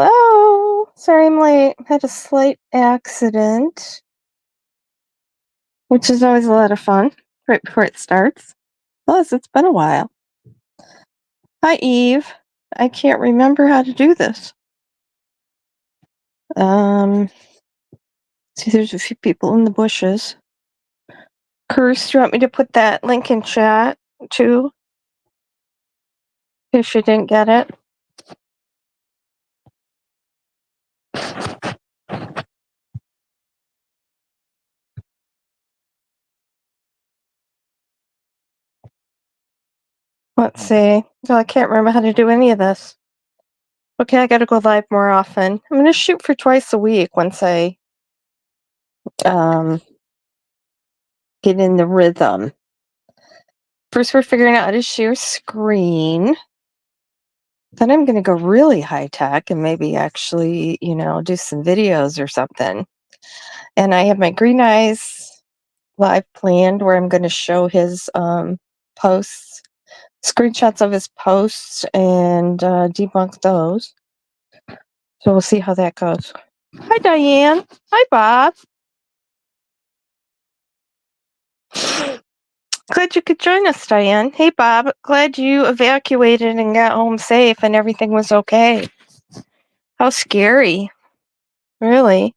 Hello. Sorry I'm late. Had a slight accident, which is always a lot of fun right before it starts. Plus, it's been a while. Hi, Eve. I can't remember how to do this. See, there's a few people in the bushes. Curse, do you want me to put that link in chat too? If you didn't get it. Let's see. Oh, I can't remember how to do any of this. Okay, I gotta go live more often. I'm gonna shoot for twice a week once I get in the rhythm. First, we're figuring out how to share screen. Then I'm gonna go really high tech and maybe actually, do some videos or something. And I have my Green Eyes live planned where I'm gonna show his posts, screenshots of his posts, and debunk those. So we'll see how that goes. Hi, Diane. Hi, Bob. Glad you could join us, Diane. Hey, Bob. Glad you evacuated and got home safe and everything was okay. How scary. Really?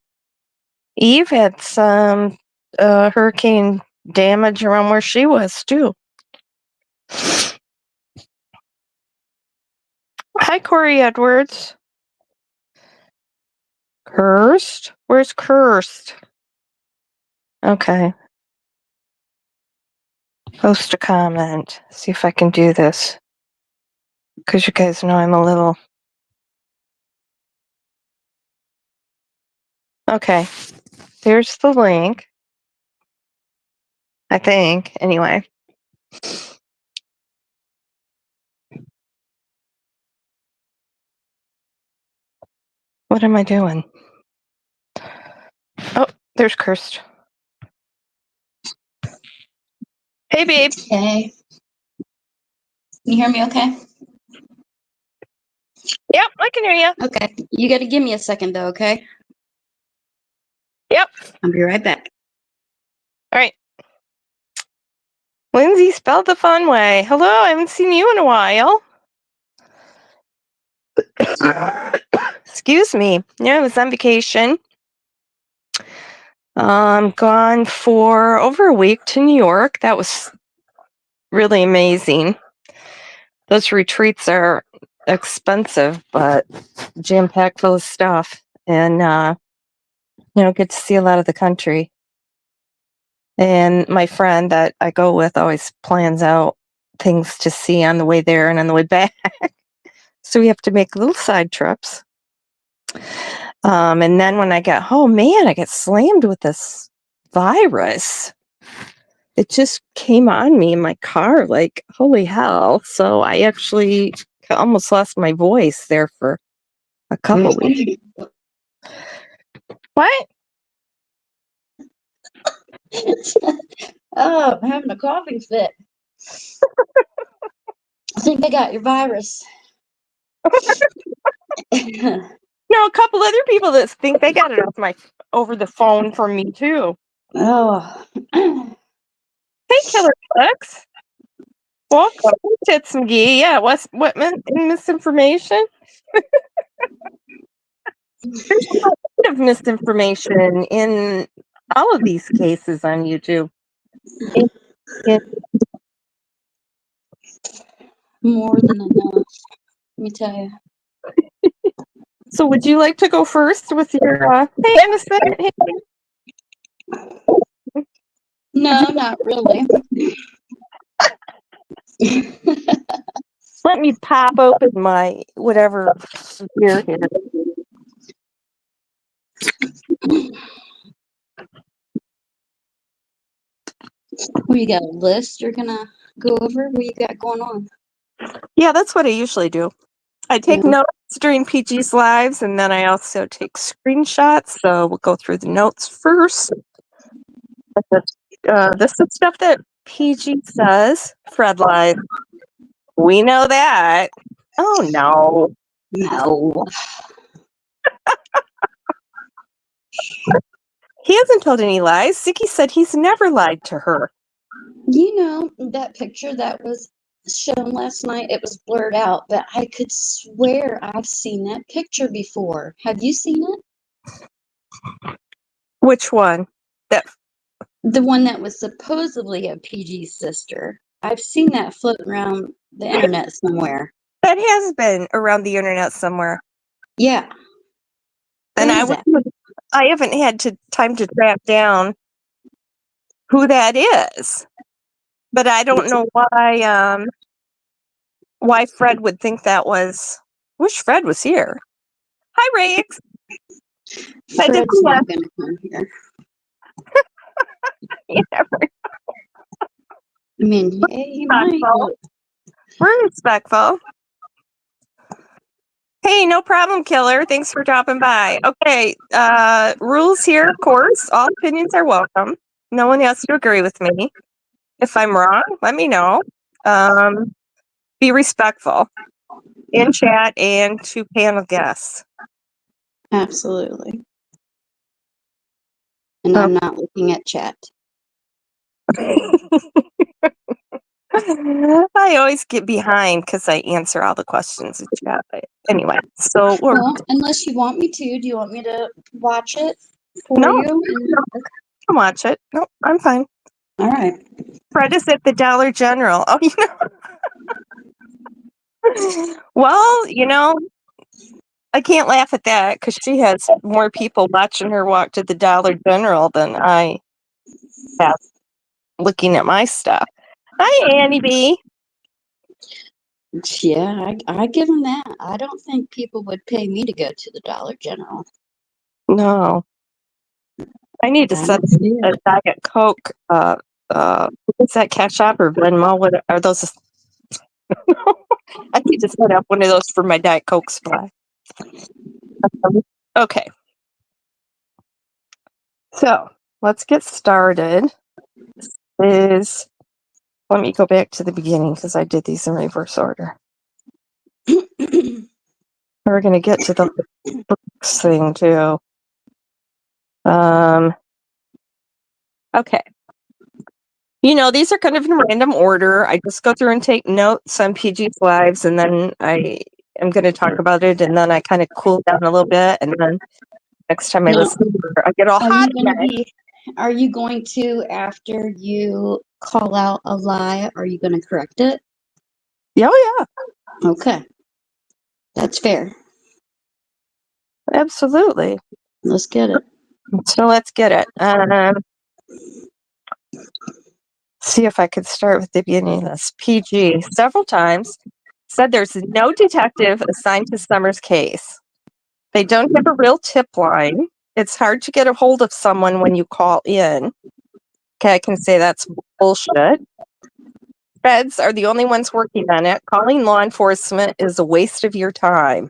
Eve had some hurricane damage around where she was, too. Hi, Corey Edwards. Cursed? Where's Cursed? Okay. Post a comment. See if I can do this. Because you guys know I'm a little... Okay. There's the link. I think. Anyway. What am I doing? Oh, there's Cursed. Hey, babe. Hey. Can you hear me okay? Yep, I can hear you. Okay. You got to give me a second, though, okay? Yep. I'll be right back. All right. Lindsay spelled the fun way. Hello, I haven't seen you in a while. Excuse me. Yeah, I was on vacation. Gone for over a week to New York. That was really amazing. Those retreats are expensive, but jam-packed full of stuff. And, get to see a lot of the country. And my friend that I go with always plans out things to see on the way there and on the way back. So we have to make little side trips. And then when I got home, man, I got slammed with this virus. It just came on me in my car like, holy hell. So I actually almost lost my voice there for a couple weeks. What? Oh, I'm having a coughing fit. I think I got your virus. No, a couple other people that think they got it over the phone from me too. Oh. Hey, Killer Clicks. Welcome, Tits McGee. Yeah, what misinformation? There's a lot of misinformation in all of these cases on YouTube. More than enough. Let me tell you. So would you like to go first with your hey innocent? Hey. No, not really. Let me pop open my whatever beer here. Well, you got a list you're gonna go over? What you got going on? Yeah, that's what I usually do. I take notes during PG's lives, and then I also take screenshots. So we'll go through the notes first. This is stuff that PG says. Fred live. We know that. Oh no. No. hasn't told any lies. Ziggy said he's never lied to her. You know, that picture that was shown last night, it was blurred out, but I could swear I've seen that picture before. Have you seen it? Which one? The one that was supposedly of PG's sister. I've seen that floating around the internet somewhere. That has been around the internet somewhere. Yeah. Who And is that? I haven't had time to track down who that is. But I don't know why Fred would think that was. Wish Fred was here. Hi, Riggs. Fred's not going to come here. You never I mean, he might. We're respectful. Hey, no problem, Killer. Thanks for dropping by. Okay, rules here, of course. All opinions are welcome. No one has to agree with me. If I'm wrong, let me know. Be respectful in chat and to panel guests. Absolutely. And I'm not looking at chat. I always get behind because I answer all the questions in chat. Anyway, so well, unless you want me to, do you want me to watch it for you? No, I can watch it. No, I'm fine. All right. Fred is at the Dollar General. Oh, well, I can't laugh at that because she has more people watching her walk to the Dollar General than I have looking at my stuff. Hi, Annie B. Yeah, I give them that. I don't think people would pay me to go to the Dollar General. No. I need to set a Diet Coke. What's that, Cash App or Venmo? What are those? I need to set up one of those for my Diet Coke supply. Okay. So let's get started. Let me go back to the beginning because I did these in reverse order. We're going to get to the books thing too. Okay. These are kind of in random order. I just go through and take notes on PG's lives, and then I am going to talk about it, and then I kind of cool down a little bit, and then next time I listen to her, I get all hot again. Are you going to, after you call out a lie, are you going to correct it? Oh, yeah. Okay. That's fair. Absolutely. Let's get it. So let's get it. See if I could start with the beginning of this. PG several times said there's no detective assigned to Summer's case. They don't have a real tip line. It's hard to get a hold of someone when you call in. Okay, I can say that's bullshit. Feds are the only ones working on it. Calling law enforcement is a waste of your time.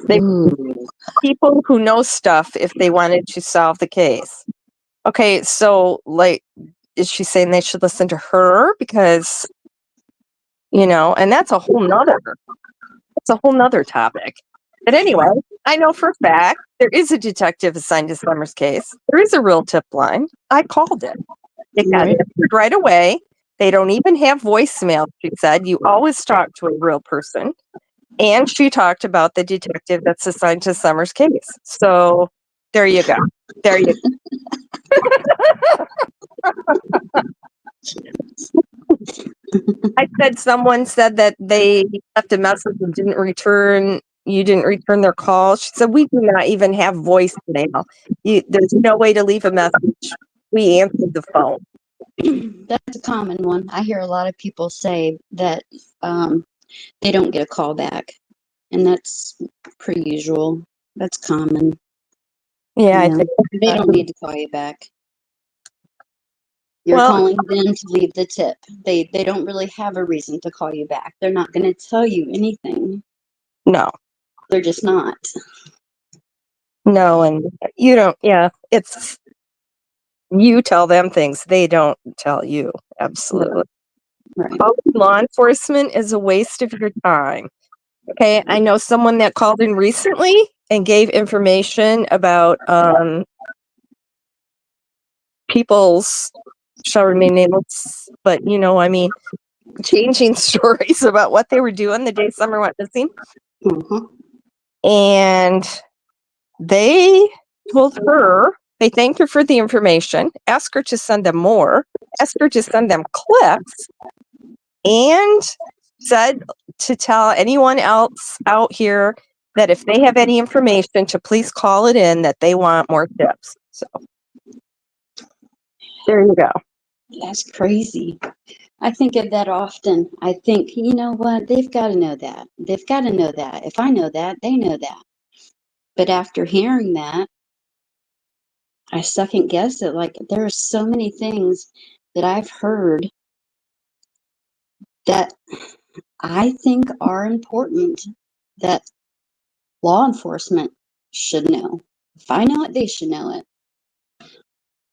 They people who know stuff if they wanted to solve the case. Okay, so is she saying they should listen to her? Because, and that's a whole nother topic. But anyway, I know for a fact there is a detective assigned to Summer's case. There is a real tip line. I called it. It got answered right away. They don't even have voicemail, she said. You always talk to a real person. And she talked about the detective that's assigned to Summer's case. So there you go. There you go. I said someone said that they left a message and didn't return. You didn't return their call. She said, we do not even have voicemail. There's no way to leave a message. We answered the phone. That's a common one. I hear a lot of people say that they don't get a call back. And that's pretty usual. That's common. Yeah, I think they don't need to call you back. You're calling them to leave the tip. They don't really have a reason to call you back. They're not going to tell you anything. No. They're just not. No, and you don't, it's, you tell them things, they don't tell you. Absolutely. Right. Calling law enforcement is a waste of your time. Okay, I know someone that called in recently and gave information about people's shall remain nameless, but I mean, changing stories about what they were doing the day Summer went missing. Mhm. And they told her, they thanked her for the information, asked her to send them more, asked her to send them clips, and said to tell anyone else out here that if they have any information to please call it in, that they want more tips. So there you go. That's crazy. I think of that often. I think, you know what? They've got to know that. They've got to know that. If I know that, they know that. But after hearing that, I second guess it. Like, there are so many things that I've heard that I think are important that law enforcement should know. If I know it, they should know it.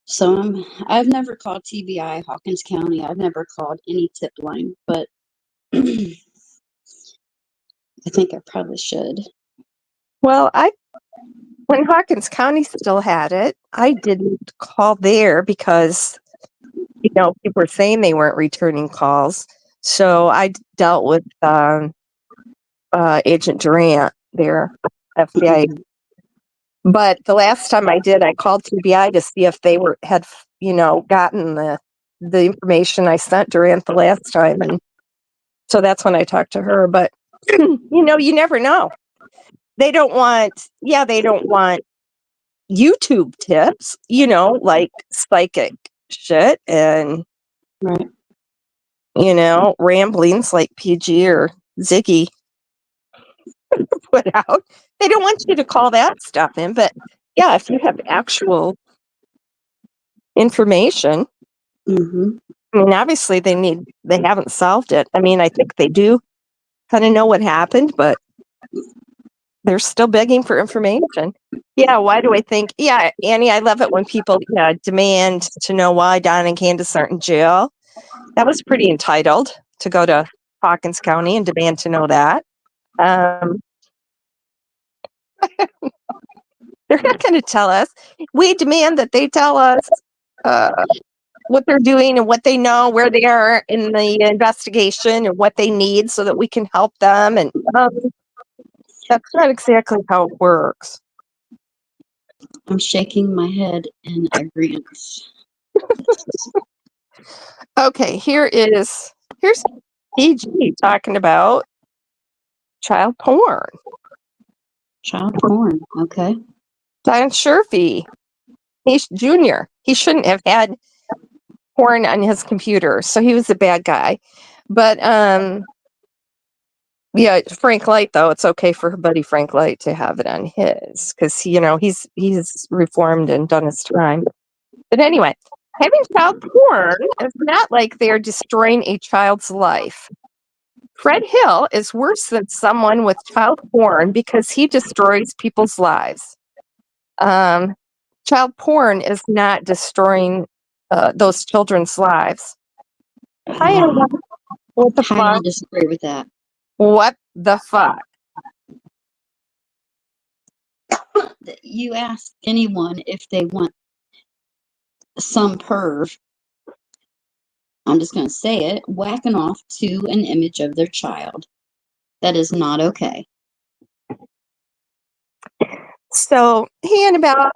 So I've never called TBI, Hawkins County. I've never called any tip line, but I think I probably should. Well, when Hawkins County still had it, I didn't call there because people were saying they weren't returning calls. So I dealt with Agent Durant there, FBI. But the last time I did, I called TBI to see if they had gotten the information I sent Durant the last time, and so that's when I talked to her. But you never know. They don't want YouTube tips, like psychic shit and Right. ramblings like PG or Ziggy put out. They don't want you to call that stuff in, but yeah, if you have actual information, Mm-hmm. I mean, obviously they haven't solved it. I mean, I think they do kind of know what happened, but they're still begging for information. Yeah, why do I think? Yeah, Annie, I love it when people demand to know why Don and Candace aren't in jail. That was pretty entitled to go to Hawkins County and demand to know that. They're not going to tell us. We demand that they tell us what they're doing and what they know, where they are in the investigation and what they need so that we can help them. And that's not exactly how it works. I'm shaking my head in agreement. Okay, here's PG talking about child porn. Child porn. Okay. Don Sherfy, he's junior. He shouldn't have had porn on his computer, so he was a bad guy. But yeah, Frank Light though, it's okay for her buddy Frank Light to have it on his because he's reformed and done his time. But anyway, having child porn is not like they're destroying a child's life. Fred Hill is worse than someone with child porn because he destroys people's lives. Child porn is not destroying those children's lives. Hi, what the Highly fuck? disagree with that. What the fuck? You ask anyone if they want some perv, I'm just going to say it, whacking off to an image of their child. That is not okay. So, Annabelle,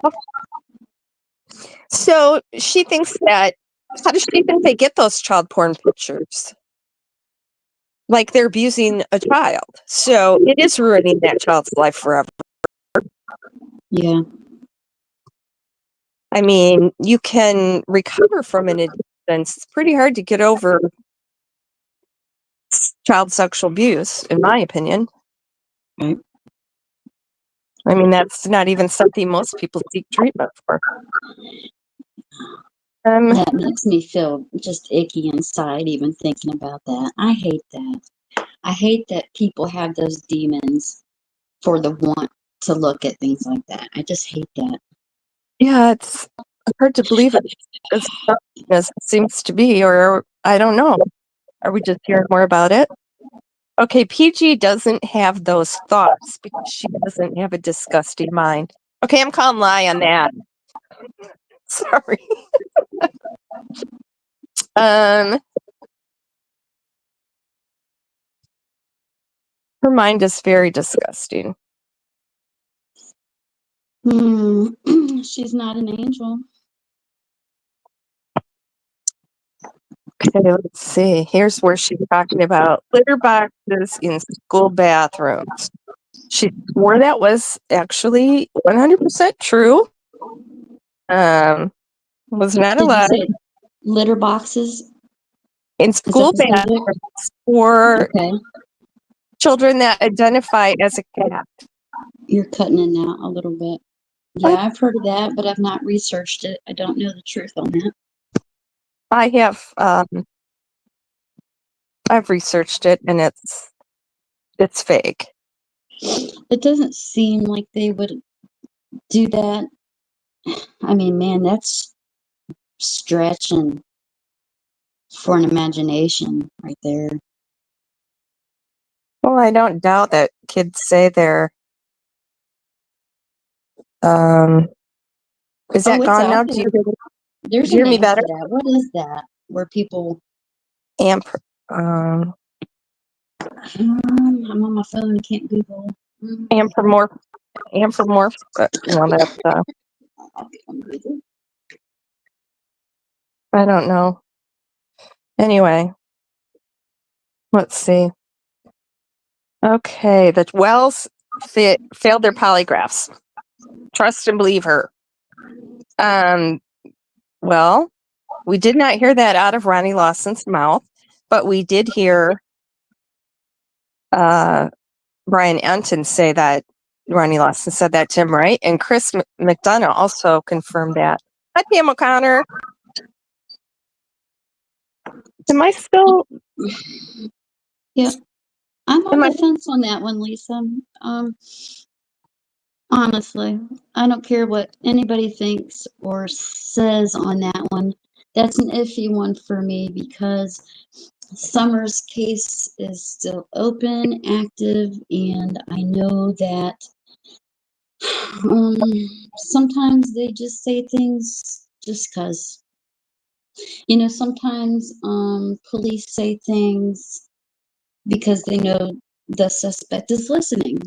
so she thinks that, how does she think they get those child porn pictures? Like they're abusing a child. So it is ruining that child's life forever. Yeah. I mean, you can recover from an addiction. It's pretty hard to get over child sexual abuse, in my opinion. Right. I mean, that's not even something most people seek treatment for. That makes me feel just icky inside, even thinking about that. I hate that. I hate that people have those demons for the want to look at things like that. I just hate that. Yeah, it's hard to believe it as it seems to be, or I don't know. Are we just hearing more about it? Okay, PG doesn't have those thoughts because she doesn't have a disgusting mind. Okay, I'm calling lie on that. Sorry. Her mind is very disgusting. She's not an angel. Okay, let's see. Here's where she's talking about litter boxes in school bathrooms. She swore that was actually 100% true. Was not Did you allowed say litter boxes? in Is that school the subject? bathrooms for Okay. children that identify as a cat. You're cutting in out a little bit. Yeah, What? I've heard of that, but I've not researched it. I don't know the truth on that. I have I've researched it and it's fake. It doesn't seem like they would do that. I mean, man, that's stretching for an imagination right there. Well, I don't doubt that kids say they're is Oh, that it's gone out now? there. Did There's you a hear me name better? for that. What is that? Where people, Amp um I'm on my phone, can't Google. Mm, Amphimorph, well, that's, I'll get on Google. I don't know. Anyway, let's see. Okay, the Wells failed their polygraphs. Trust and believe her. Well, we did not hear that out of Ronnie Lawson's mouth, but we did hear Brian Anton say that Ronnie Lawson said that to him, right? And Chris McDonough also confirmed that. Hi, Pam O'Connor. Am I still? Yeah, I'm on Am I? the fence on that one, Lisa. Honestly, I don't care what anybody thinks or says on that one. That's an iffy one for me because Summer's case is still open, active, and I know that um, sometimes they just say things just because. You know, sometimes police say things because they know the suspect is listening.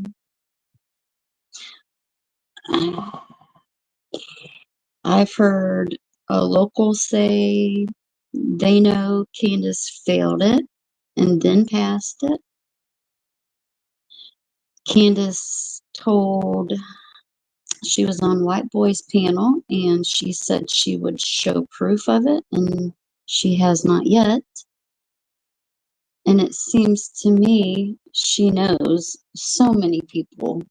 I've heard a local say they know Candace failed it and then passed it. Candace told she was on White Boy's panel and she said she would show proof of it, and she has not yet. And it seems to me she knows so many people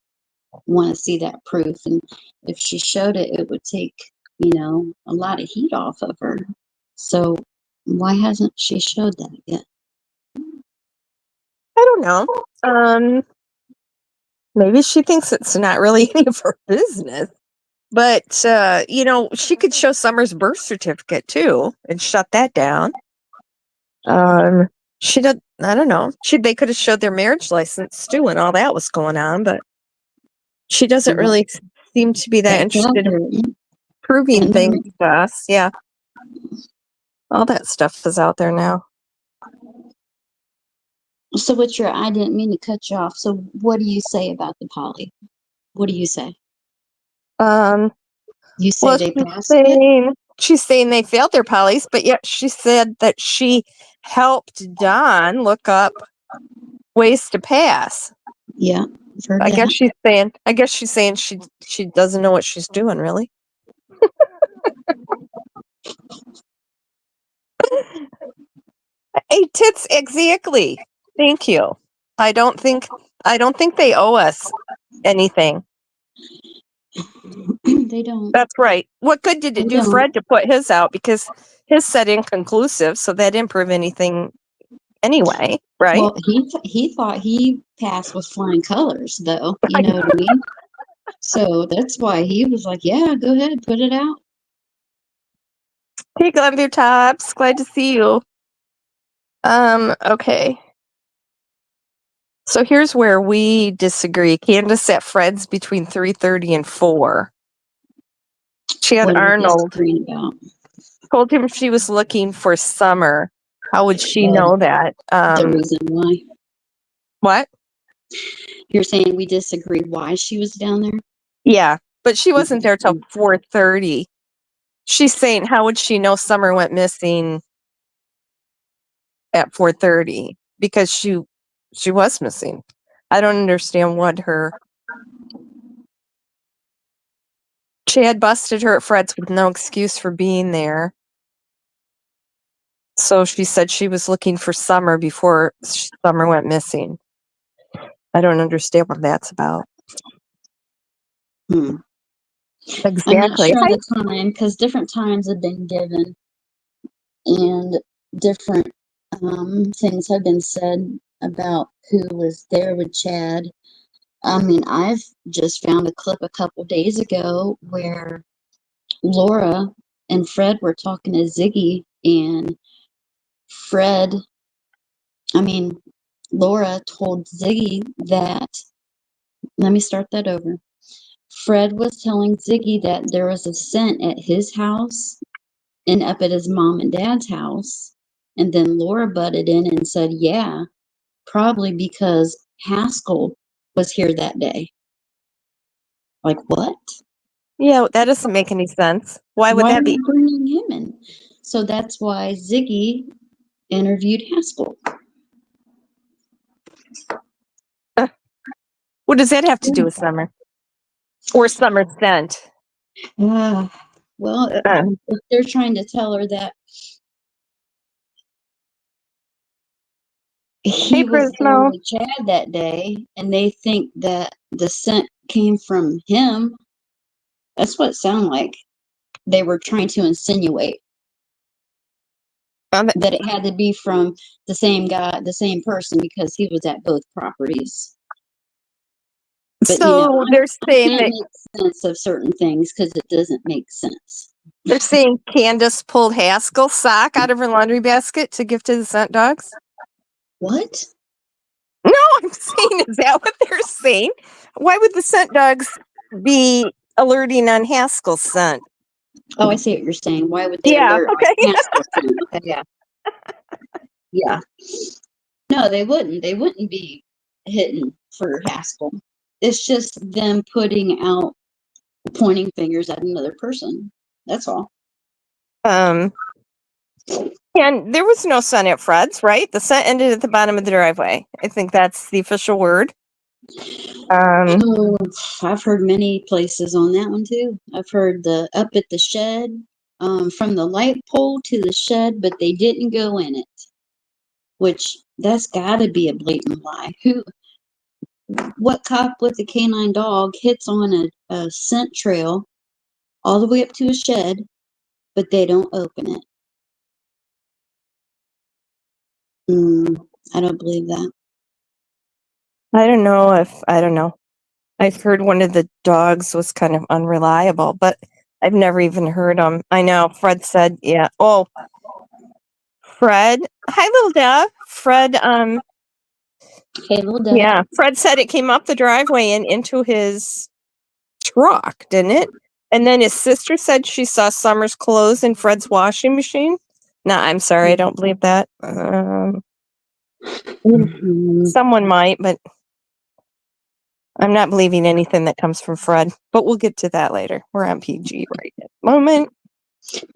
want to see that proof. And if she showed it, it would take, a lot of heat off of her. So why hasn't she showed that yet? I don't know. Maybe she thinks it's not really any of her business. But she could show Summer's birth certificate too and shut that down. She did. I don't know. They could have showed their marriage license too, and all that was going on. But she doesn't And really seem to be that that's out interested there. in proving I things know. to us. Yeah, all that stuff is out there now. So what's your, I didn't mean to cut you off. So what do you say about the poly? What do you say? Um, You say well, they passed it? she's saying they failed their polys, but yet she said that she helped Don look up ways to pass. Yeah, I've heard I guess that. she's saying she doesn't know what she's doing, really. Hey, tits, exactly. Thank you. I don't think they owe us anything. They don't. That's right. What good did They it do don't. Fred to put his out, because his said inconclusive, so that didn't prove anything anyway, right? Well, he thought he passed with flying colors, though. You know what I mean? So that's why he was like, "Yeah, go ahead, put it out." Hey, Glenview Tops, glad to see you. Okay. So here's where we disagree. Candace at Fred's between 3:30 and 4. Chad What are we Arnold disagreeing about? told him she was looking for Summer. How would she Oh, know that? the reason why. What? You're saying we disagree why she was down there? Yeah, but she wasn't there till 4:30. She's saying, how would she know Summer went missing at 4:30? Because she was missing. I don't understand what her Chad busted her at Fred's with no excuse for being there. So she said she was looking for Summer before Summer went missing. I don't understand what that's about. Hmm. I'm not Exactly. sure of the time because different times have been given and different things have been said about who was there with Chad. I mean, I've just found a clip a couple days ago where Laura and Fred were talking to Ziggy, and Fred, I mean, Laura told Ziggy that, let me start that over. Fred was telling Ziggy that there was a scent at his house and up at his mom and dad's house. And then Laura butted in and said, yeah, probably because Haskell was here that day. Like, what? Yeah, that doesn't make any sense. Why would Why are that be? you bringing him in? So that's why Ziggy interviewed Haskell. What does that have to do with Summer? Or Summer scent? Uh, well, if they're trying to tell her that he Hey, was there Prismo. with Chad that day, and they think that the scent came from him, that's what it sounded like. They were trying to insinuate that it had to be from the same guy, the same person, because he was at both properties. But So they're I saying can't that make sense of certain things because it doesn't make sense. they're saying Candace pulled Haskell's sock out of her laundry basket to give to the scent dogs. What? No, I'm saying, is that what they're saying? Why would the scent dogs be alerting on Haskell's scent? Oh, I see what you're saying. Why would they Yeah, alert okay. on Haskell's scent? Okay, yeah, yeah. No, they wouldn't. They wouldn't be hitting for Haskell. It's just them putting out pointing fingers at another person. That's all. And there was no scent at Fred's, right? The scent ended at the bottom of the driveway. I think that's the official word. Oh, I've heard many places on that one too. I've heard the up at the shed, from the light pole to the shed, but they didn't go in it. Which that's got to be a blatant lie. What cop with a canine dog hits on a scent trail all the way up to a shed, but they don't open it? I don't believe that. I don't know. I've heard one of the dogs was kind of unreliable, but I've never even heard him. I know Fred said, yeah. Oh, Fred. Hi, little Deb. Fred, Hey, little Deb. yeah. Fred said it came up the driveway and into his truck, didn't it? And then his sister said she saw Summer's clothes in Fred's washing machine. No, I'm sorry, I don't believe that. Mhm. Someone might, but I'm not believing anything that comes from Fred. But we'll get to that later. We're on PG right at the moment.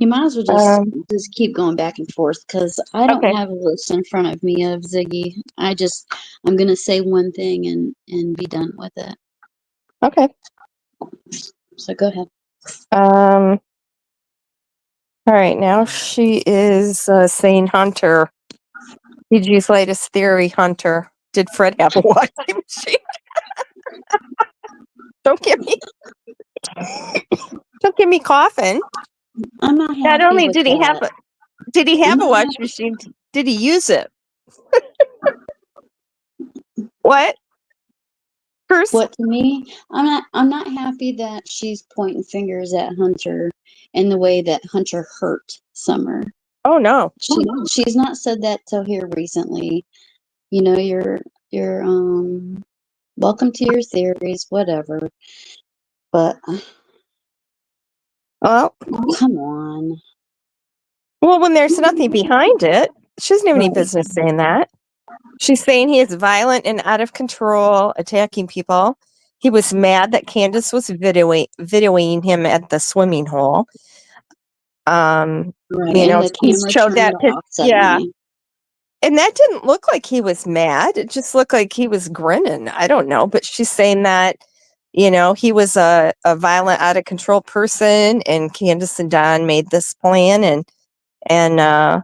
You might as well just keep going back and forth because I don't Okay. have a list in front of me of Ziggy. I'm gonna say one thing and be done with it. Okay. So go ahead. All right. Now she is saying Hunter. PG's latest theory, Hunter. Did Fred have a washing machine? Don't get me. Don't get me coughing. I'm not Not happy only with that. did he I'm have a not washing happy. machine? Did he use it? What? Curse? What to me? I'm not happy that she's pointing fingers at Hunter in the way that Hunter hurt Summer. Oh no. She's not said that till here recently. You're welcome to your theories, whatever. But Well, Oh, come on. when there's nothing behind it, she doesn't have any Right. business saying that. She's saying he is violent and out of control, attacking people. He was mad that Candace was videoing him at the swimming hole. Right. You And know, the she camera showed turned that. off Yeah. suddenly. And that didn't look like he was mad. It just looked like he was grinning. I don't know. But she's saying that, he was a violent, out of control person, and Candace and Don made this plan and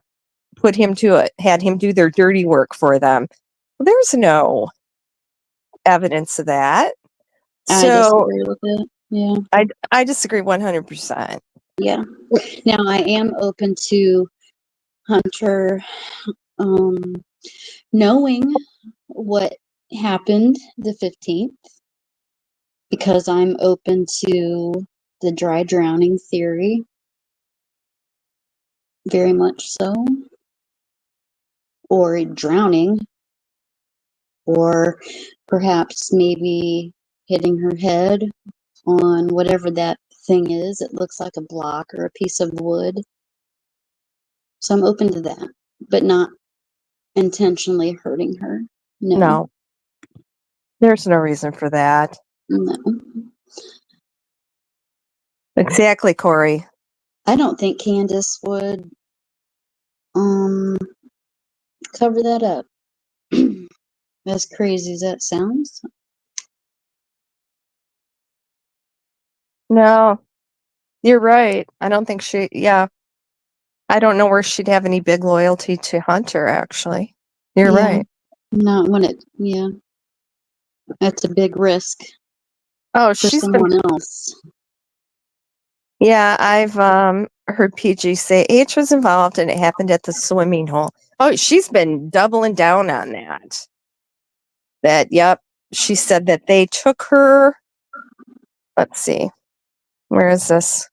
put him to it, had him do their dirty work for them. There's no evidence of that. I So disagree with it. Yeah. I disagree 100%. Yeah. Now I am open to Hunter knowing what happened the 15th because I'm open to the dry drowning theory. Very much so. Or drowning. Or perhaps maybe hitting her head on whatever that thing is. It looks like a block or a piece of wood. So I'm open to that, but not intentionally hurting her. No, No, there's no reason for that. no. Exactly, Corey. I don't think Candace would um cover that up. As crazy as that sounds. No, you're right. I don't think yeah. I don't know where she'd have any big loyalty to Hunter, actually. You're Yeah, right. not when yeah, that's a big risk Oh, for she's been, someone else. yeah, I've heard PG say H was involved and it happened at the swimming hole. Oh, she's been doubling down on that. Yep. She said that they took her, let's see, where is this?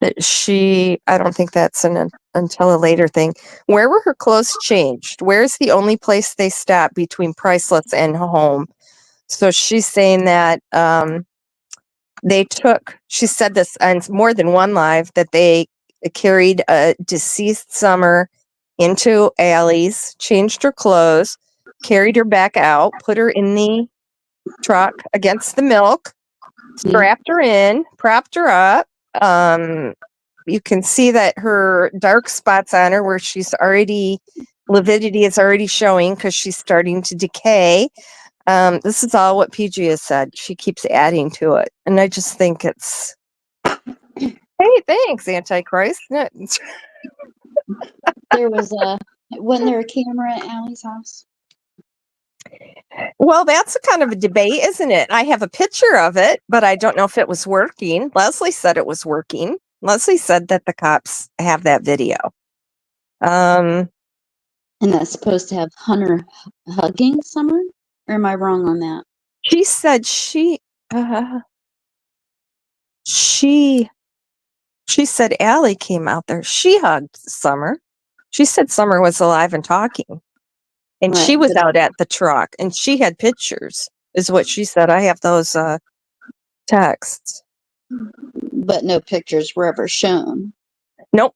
I don't think that's until a later thing. Where were her clothes changed? Where's the only place they stopped between Priceless and home? So she's saying that she said this on more than one live, that they carried a deceased Summer into Allie's, changed her clothes, carried her back out, put her in the truck against the milk, Yeah, strapped her in, propped her up. You can see that her dark spots on her where lividity is already showing because she's starting to decay. This is all what PG has said. She keeps adding to it. And I just think it's, hey, thanks, Antichrist. there was wasn't there a camera at Allie's house? Well, that's a kind of a debate, isn't it? I have a picture of it, but I don't know if it was working. Leslie said it was working. Leslie said that the cops have that video. And that's supposed to have Hunter hugging Summer? Or am I wrong on that? She said uh, she said Allie came out there. She hugged Summer. She said Summer was alive and talking. And Right, she was out at the truck and she had pictures, is what she said. I have those texts. but no pictures were ever shown. Nope.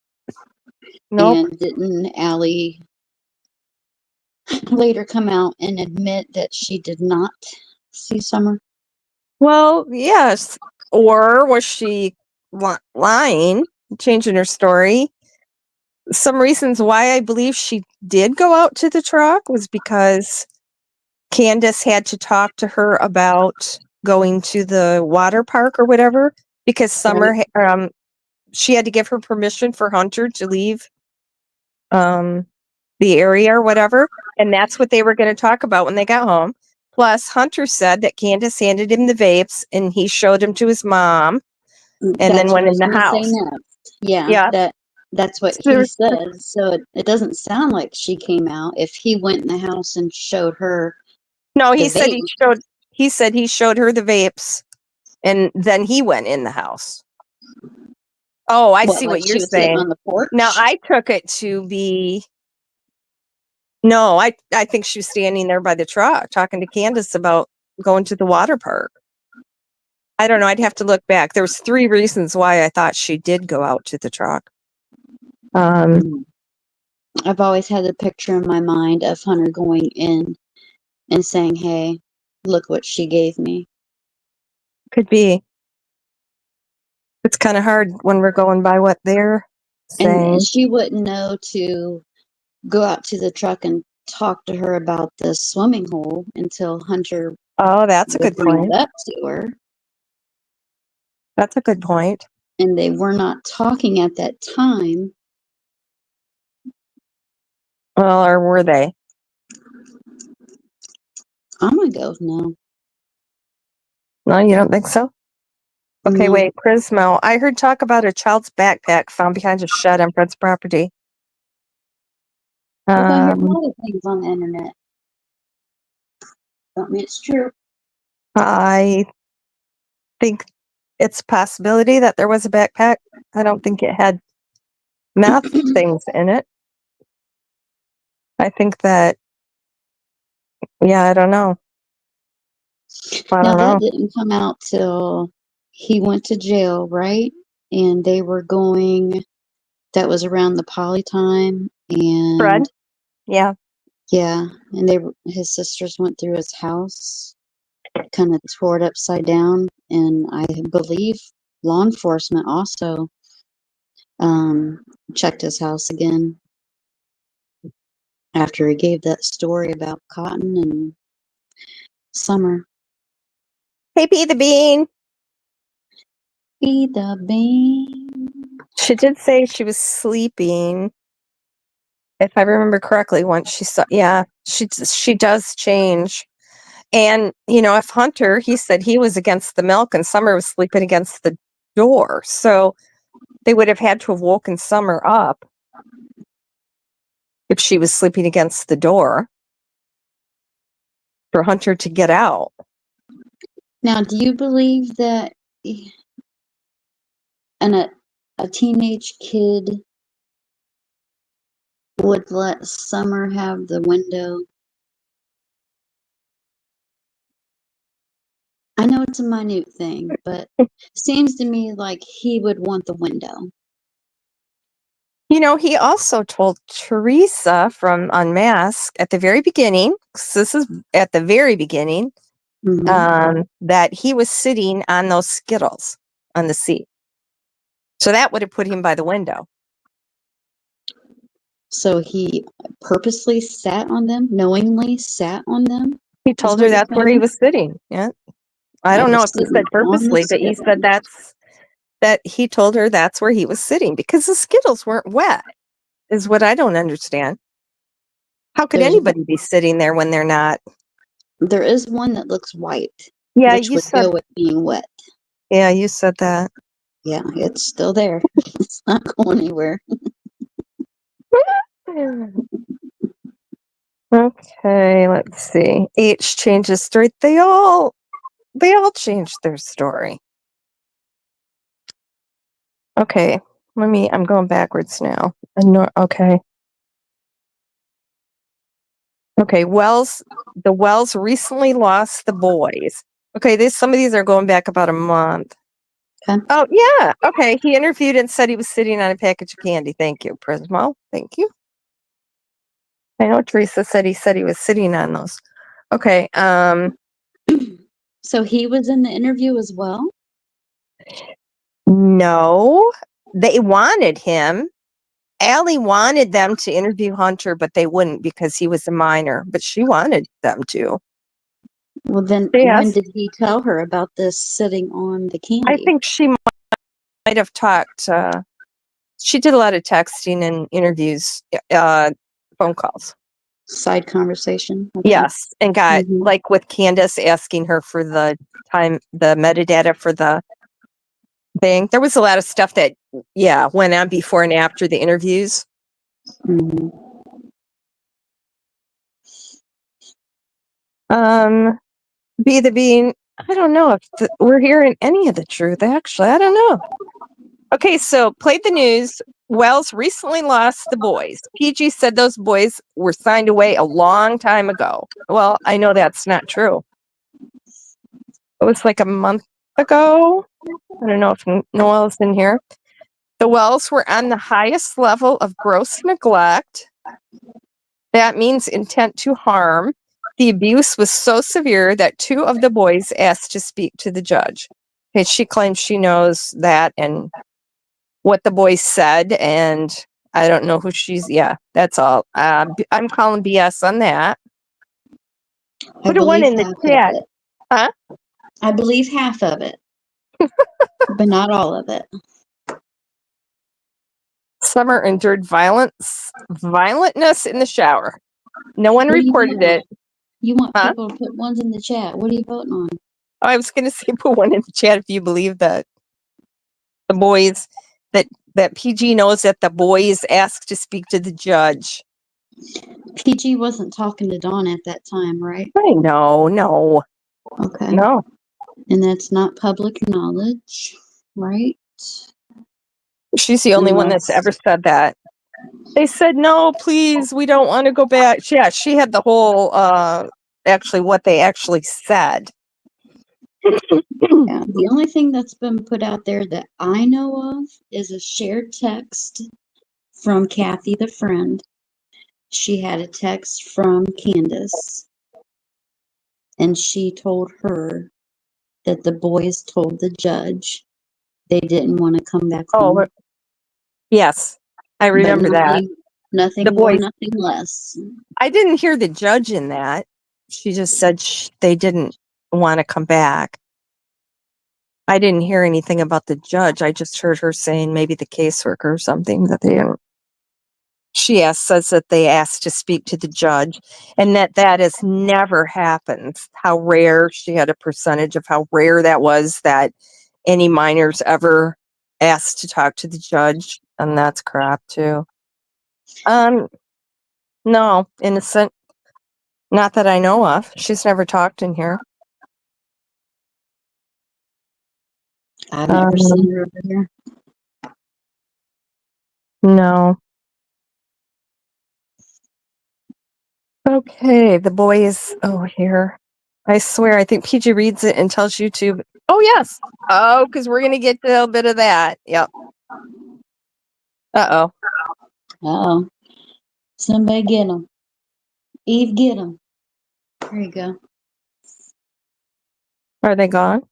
Nope. And didn't Allie later come out and admit that she did not see Summer? Well, yes. Or was she lying, changing her story? Some reasons why I believe she did go out to the truck was because Candace had to talk to her about going to the water park or whatever, because Right. she had to give her permission for Hunter to leave the area or whatever, and that's what they were going to talk about when they got home. Plus, Hunter said that Candace handed him the vapes and he showed them to his mom and then That's what went I in was the going to say house. next. Yeah, Yeah. that's what he says. So it doesn't sound like she came out if he went in the house and showed her No, the vape. he said he showed her the vapes and then he went in the house. Oh, I What, see like what you're she was sitting saying. on the Now porch? I took it to be no, I think she was standing there by the truck talking to Candace about going to the water park. I don't know. I'd have to look back. There was 3 reasons why I thought she did go out to the truck. I've always had a picture in my mind of Hunter going in and saying, "Hey, look what she gave me." Could be. It's kind of hard when we're going by what they're And saying. she wouldn't know to go out to the truck and talk to her about the swimming hole until Hunter Oh, that's a would good bring point. it up to her. That's a good point. And they were not talking at that time. Well, or were they? I'm gonna go no. No, you don't think so? Okay, No. wait. Prismo. I heard talk about a child's backpack found behind a shed on Fred's property. Look, I hear a Um, lot of things on the internet. Don't mean it's true. I think it's a possibility that there was a backpack. I don't think it had meth things in it. I think that, yeah, I don't know. I Now don't that know. didn't come out till he went to jail, right? And they were going. That was around the poly time, Fred? and Yeah. yeah, and his sisters went through his house, kind of tore it upside down, and I believe law enforcement also um, checked his house again after he gave that story about Cotton and Summer. Hey, P the Bean. Be the bean. She did say she was sleeping. If I remember correctly, once she saw, yeah, she does change. And, if Hunter, he said he was against the milk and Summer was sleeping against the door. So they would have had to have woken Summer up if she was sleeping against the door for Hunter to get out. Now, do you believe that an, a teenage kid would let Summer have the window? I know it's a minute thing, but seems to me like he would want the window. He also told Teresa from Unmasked at the very beginning, 'cause this is at the very beginning, that he was sitting on those Skittles on the seat. So that would have put him by the window. So he purposely sat on them, knowingly sat on them, He is told her what you're that's where he saying? was sitting. Yeah. I I don't know was if he sitting said on the purposely, but he said Skittles. that he told her that's where he was sitting because the Skittles weren't wet, is what I don't understand. How could There's anybody be sitting there when they're not? there is one that looks white, Yeah, which would go with being wet. you said that. Yeah, it's still there. It's not going anywhere. Okay, let's see. H changes story. They all changed their story. Okay, I'm going backwards now. Okay. Okay, the Wells recently lost the boys. Okay, some of these are going back about a month. Okay. Oh, yeah. Okay, he interviewed and said he was sitting on a package of candy. Thank you, Prismo. Thank you. I know Teresa said he was sitting on those. Okay, So he was in the interview as well? no, they wanted him. Allie wanted them to interview Hunter, but they wouldn't because he was a minor, but she wanted them to. Well, then when Yes, did he tell her about this sitting on the I candy? think she might have talked. She did a lot of texting and interviews, phone calls. Side conversation. Okay. Yes, and got Hmm. like with Candace asking her for the metadata for the thing. There was a lot of stuff that, went on before and after the interviews. Hmm. Be the bean. I don't know if we're hearing any of the truth. Actually, I don't know. Okay, so played the news. Wells recently lost the boys. PG said those boys were signed away a long time ago. Well, I know that's not true. It was like a month ago. I don't know if Noel's in here. The Wells were on the highest level of gross neglect. That means intent to harm. The abuse was so severe that 2 of the boys asked to speak to the judge. Okay, she claims she knows that and what the boys said, and I don't know who she's. Yeah, that's all. I'm calling BS on that. I Put a 1 believe in the half of chat. it. Huh? I believe half of it, but not all of it. Summer endured violentness in the shower. No one What are you reported voting on? it. You want Huh? people to put ones in the chat. What are you voting on? Oh, I was going to say put 1 in the chat if you believe that the boys that PG knows that the boys asked to speak to the judge. PG wasn't talking to Dawn at that time, right? I know, no, Okay. no. And that's not public knowledge, right? She's the only one that's Unless, ever said that. They said, no, please, we don't want to go back. Yeah, she had the whole, actually what they actually said. yeah, the only thing that's been put out there that I know of is a shared text from Kathy, the friend. She had a text from Candace, and she told her that the boys told the judge they didn't want to come back Oh, home, yes, I but remember that. nothing The more, boys, nothing less. I didn't hear the judge in that. She just said they didn't want to come back. I didn't hear anything about the judge. I just heard her saying maybe the caseworker or something that they didn't. Says that they asked to speak to the judge and that has never happened. How rare. She had a percentage of how rare that was that any minors ever asked to talk to the judge, and that's crap too. No, innocent. Not that I know of. She's never talked in here. I've never seen her over here. No. Okay, the boy is here. I swear, I think PG reads it and tells YouTube. Oh yes. Oh, because we're gonna get to a little bit of that. Yep. Uh-oh. Uh-oh. Somebody get him. Eve, get him. There you go. Are they gone?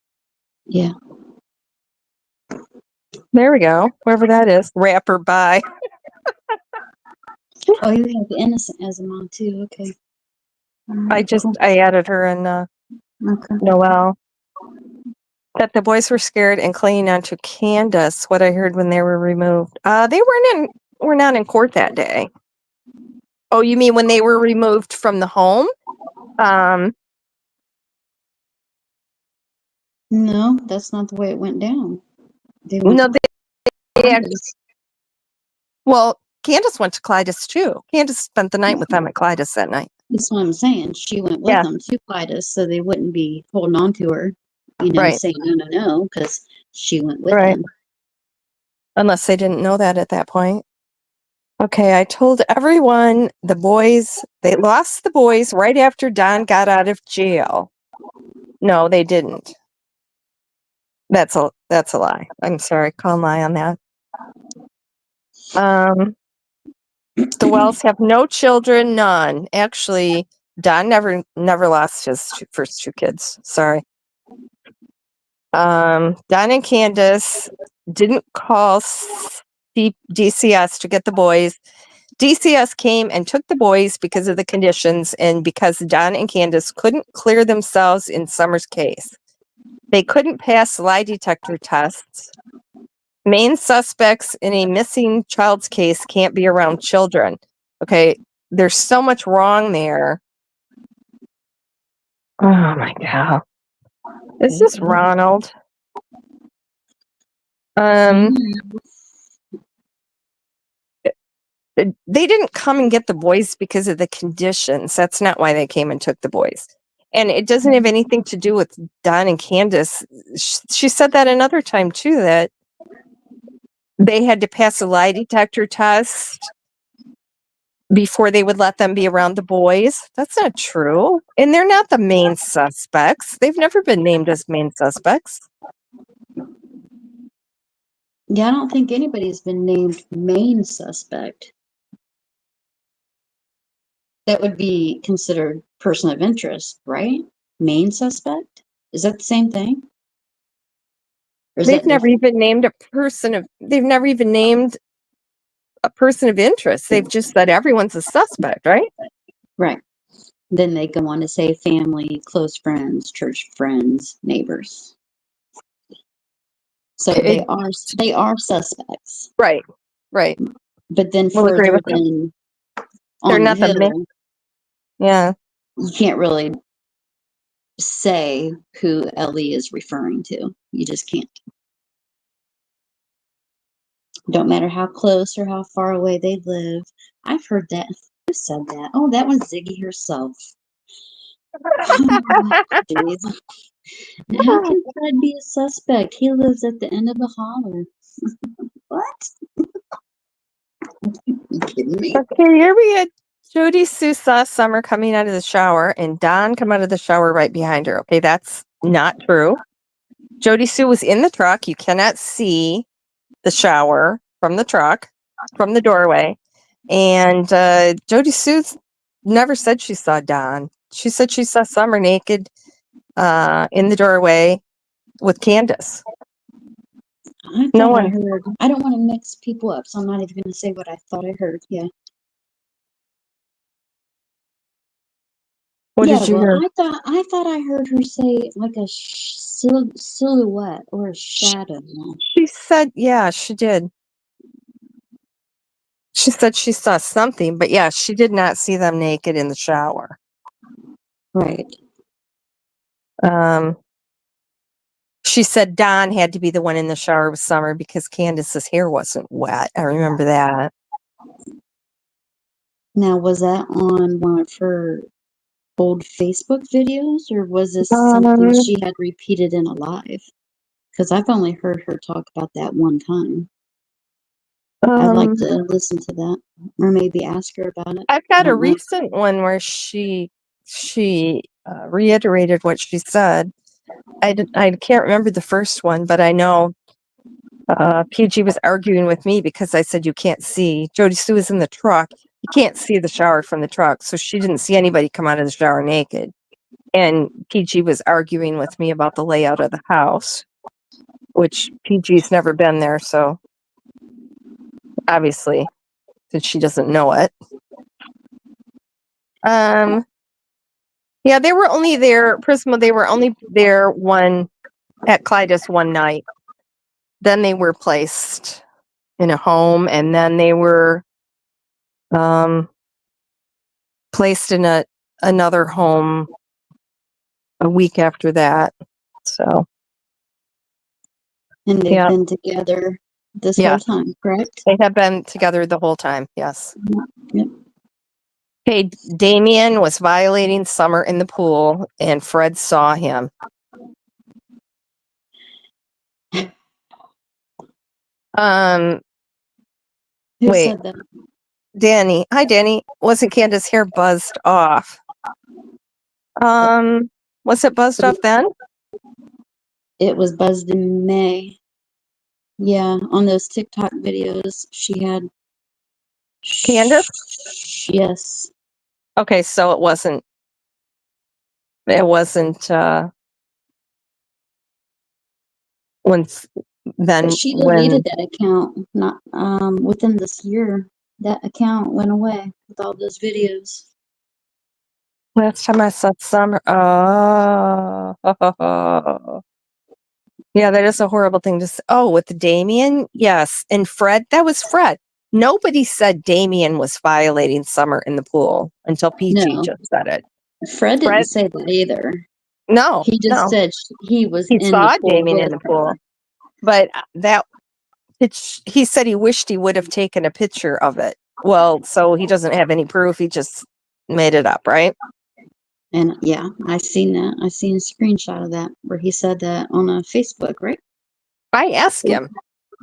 Yeah. There we go. Whoever that is. Rapper bye. Oh, you have Innocent as a mom too. Okay. All right, cool. I added her in Okay. Noel. That the boys were scared and clinging on to Candace, what I heard when they were removed. They were not in court that day. Oh, you mean when they were removed from the home? No, that's not the way it went down. They went No, to they Columbus. well, Candace went to Clydes too. Candace spent the night with them at Clydes that night. That's what I'm saying. She went with Yeah, them to Clytus so they wouldn't be holding on to her, right, saying no, because she went with right. them. Unless they didn't know that at that point. Okay, I told everyone they lost the boys right after Don got out of jail. No, they didn't. That's a lie. I'm sorry, call a lie on that. The Wells have no children, none. Actually, Don never lost his first 2 kids. Sorry. Don and Candace didn't call DCS to get the boys. DCS came and took the boys because of the conditions and because Don and Candace couldn't clear themselves in Summer's case. They couldn't pass lie detector tests. Main suspects in a missing child's case can't be around children. Okay, there's so much wrong there. Oh my God. Is this Ronald? They didn't come and get the boys because of the conditions. That's not why they came and took the boys. And it doesn't have anything to do with Don and Candace. She said that another time too, that they had to pass a lie detector test before they would let them be around the boys. That's not true. And they're not the main suspects. They've never been named as main suspects. Yeah, I don't think anybody's been named main suspect. That would be considered person of interest, right? Main suspect? Is that the same thing? Or is They've that never different? even named they've never even named a person of interest. They've just said everyone's a suspect, right? Right. Then they go on to say family, close friends, church friends, neighbors. So It- they are suspects. right. Right. But then We'll agree further with that. than They're on the not the main. hill, Yeah. you can't really say who Ellie is referring to. You just can't. Don't matter how close or how far away they live. I've heard that. Who said that? Oh, that was Ziggy herself. Jeez. How can Fred be a suspect? He lives at the end of a holler. What? You kidding me? Okay, here we had Jody Sue saw Summer coming out of the shower and Don come out of the shower right behind her. Okay, that's not true. Jody Sue was in the truck. You cannot see the shower from the truck, from the doorway. And Jody Sue never said she saw Don. She said she saw Summer naked in the doorway with Candace. I No thought I one. heard. I don't want to mix people up, so I'm not even going to say what I thought I heard. Yeah. What Yeah, did you well, hear? I thought I heard her say like a silhouette or a shadow. She said, yeah, she did. She said she saw something, but yeah, she did not see them naked in the shower. Right. Um, she said Don had to be the one in the shower with Summer because Candace's hair wasn't wet. I remember that. Now, was that on one of her old Facebook videos, or was this something Um, she had repeated in a live? Because I've only heard her talk about that one time. I'd like um, to listen to that, or maybe ask her about it. I've I got a don't know. recent one where she reiterated what she said. I can't remember the first one, but I know PG was arguing with me because I said you can't see. Jody Sue was in the truck. You can't see the shower from the truck, so she didn't see anybody come out of the shower naked. And PG was arguing with me about the layout of the house, which PG's never been there, so obviously, since she doesn't know it. Yeah, they were only there, Prisma, they were only there at Clyde's one night. Then they were placed in a home, and then they were placed in another home a week after that. So, And they've yeah, been together this yeah, whole time, correct? they have been together the whole time. Yes. Yep. Okay, Damien was violating Summer in the pool, and Fred saw him. Who Wait, said that? Danny. Hi, Danny. Wasn't Candace's hair buzzed off? Was it buzzed off then? It was buzzed in May. Yeah, on those TikTok videos, she had. Candace? Yes. Okay, so it wasn't. It wasn't. When But then she when deleted that account not within this year. That account went away with all those videos. last time I saw Summer. Oh, yeah, that is a horrible thing to say. Oh, with Damien, yes, and Fred. That was Fred. Nobody said Damien was violating Summer in the pool until PG No, just said it. Fred didn't Fred, say that either. no, He just no, said he was he in the saw pool Damien in with the her. pool, but he said he wished he would have taken a picture of it. Well, so he doesn't have any proof. He just made it up, right? And yeah, I seen that. I seen a screenshot of that where he said that on a Facebook, right? I asked him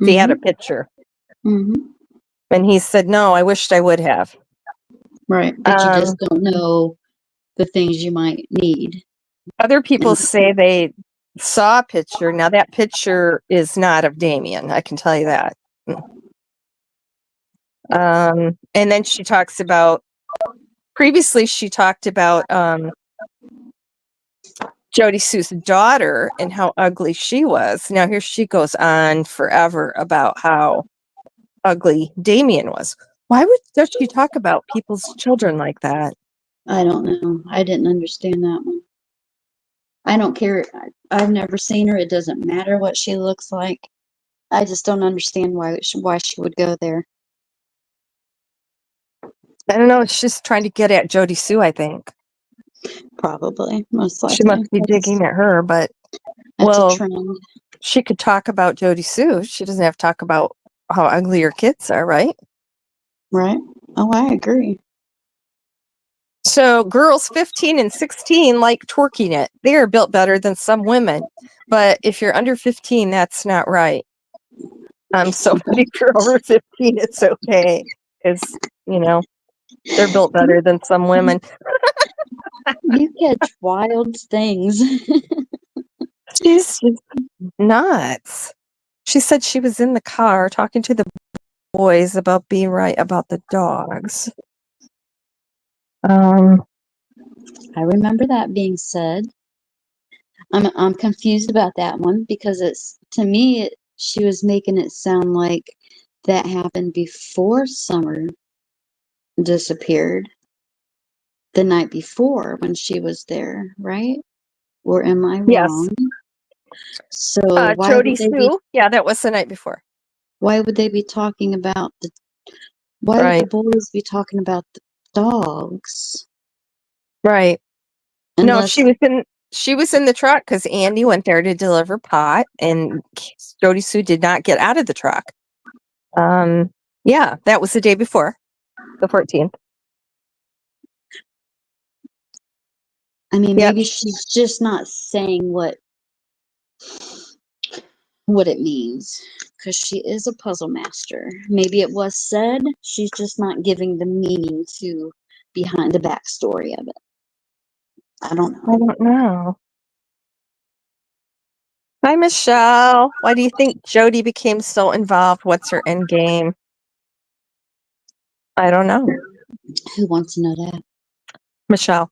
if he had a Mm-hmm. picture, Mm-hmm. and he said, "No, I wished I would have." Right. But you just Um, don't know the things you might need. Other people And say they saw a picture. Now, that picture is not of Damien. I can tell you that. And then she talks about, previously she talked about Jody Sue's daughter and how ugly she was. Now here she goes on forever about how ugly Damien was. Why does she talk about people's children like that? I don't know. I didn't understand that one. I don't care. I've never seen her. It doesn't matter what she looks like. I just don't understand why she would go there. I don't know. It's just trying to get at Jody Sue, I think. Probably, most She must likely. be digging at her, but That's a well, trend, she could talk about Jody Sue. She doesn't have to talk about how ugly her kids are, right? right? Oh, I agree. So girls 15 and 16 like twerking it. They are built better than some women. But if you're under 15, that's not right. So but if you're over 15, it's okay. Because, they're built better than some women. You catch wild things. She's just nuts. She said she was in the car talking to the boys about being right about the dogs. Um, I remember that being said. I'm confused about that one because it's to me she was making it sound like that happened before Summer disappeared the night before when she was there, right? Or am I yes. wrong? So Jody Sue. Yeah, that was the night before. why would they be talking about why would the Right. boys be talking about the dogs? Right. No, Unless she was in the truck because Andy went there to deliver pot, and Jody Sue did not get out of the truck. Yeah, that was the day before, the 14th. I mean Yep. maybe she's just not saying what it means because she is a puzzle master. Maybe it was said, she's just not giving the meaning to behind the backstory of it. I don't know. I don't know. Hi, Michelle. Why do you think Jody became so involved? What's her end game? I don't know. Who wants to know that? Michelle.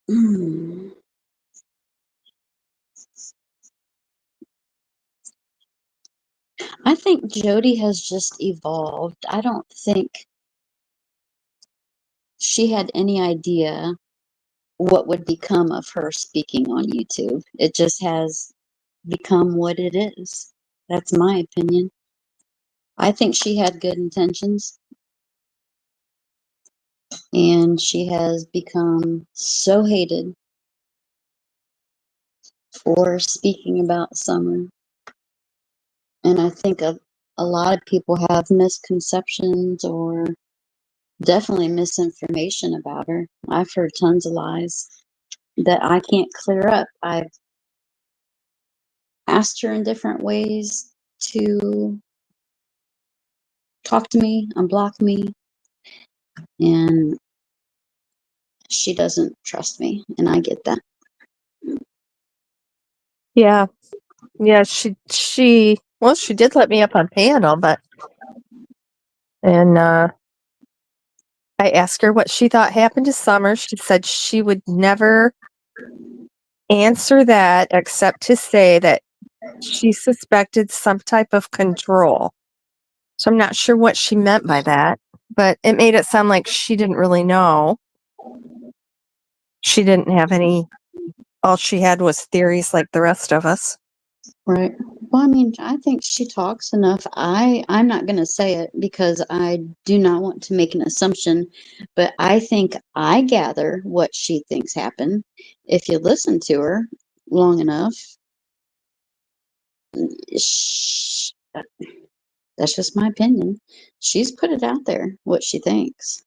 Hmm. I think Jody has just evolved. I don't think she had any idea what would become of her speaking on YouTube. It just has become what it is. That's my opinion. I think she had good intentions and she has become so hated for speaking about Summer. And I think a lot of people have misconceptions or definitely misinformation about her. I've heard tons of lies that I can't clear up. I've asked her in different ways to talk to me, unblock me, and she doesn't trust me, and I get that. Yeah. Yeah, she did let me up on panel, and I asked her what she thought happened to Summer. She said she would never answer that except to say that she suspected some type of control. So I'm not sure what she meant by that, but it made it sound like she didn't really know. She didn't have any, all she had was theories like the rest of us. Right. Well, I mean, I think she talks enough. I'm not going to say it because I do not want to make an assumption, but I think I gather what she thinks happened. If you listen to her long enough, sh that's just my opinion. She's put it out there what she thinks.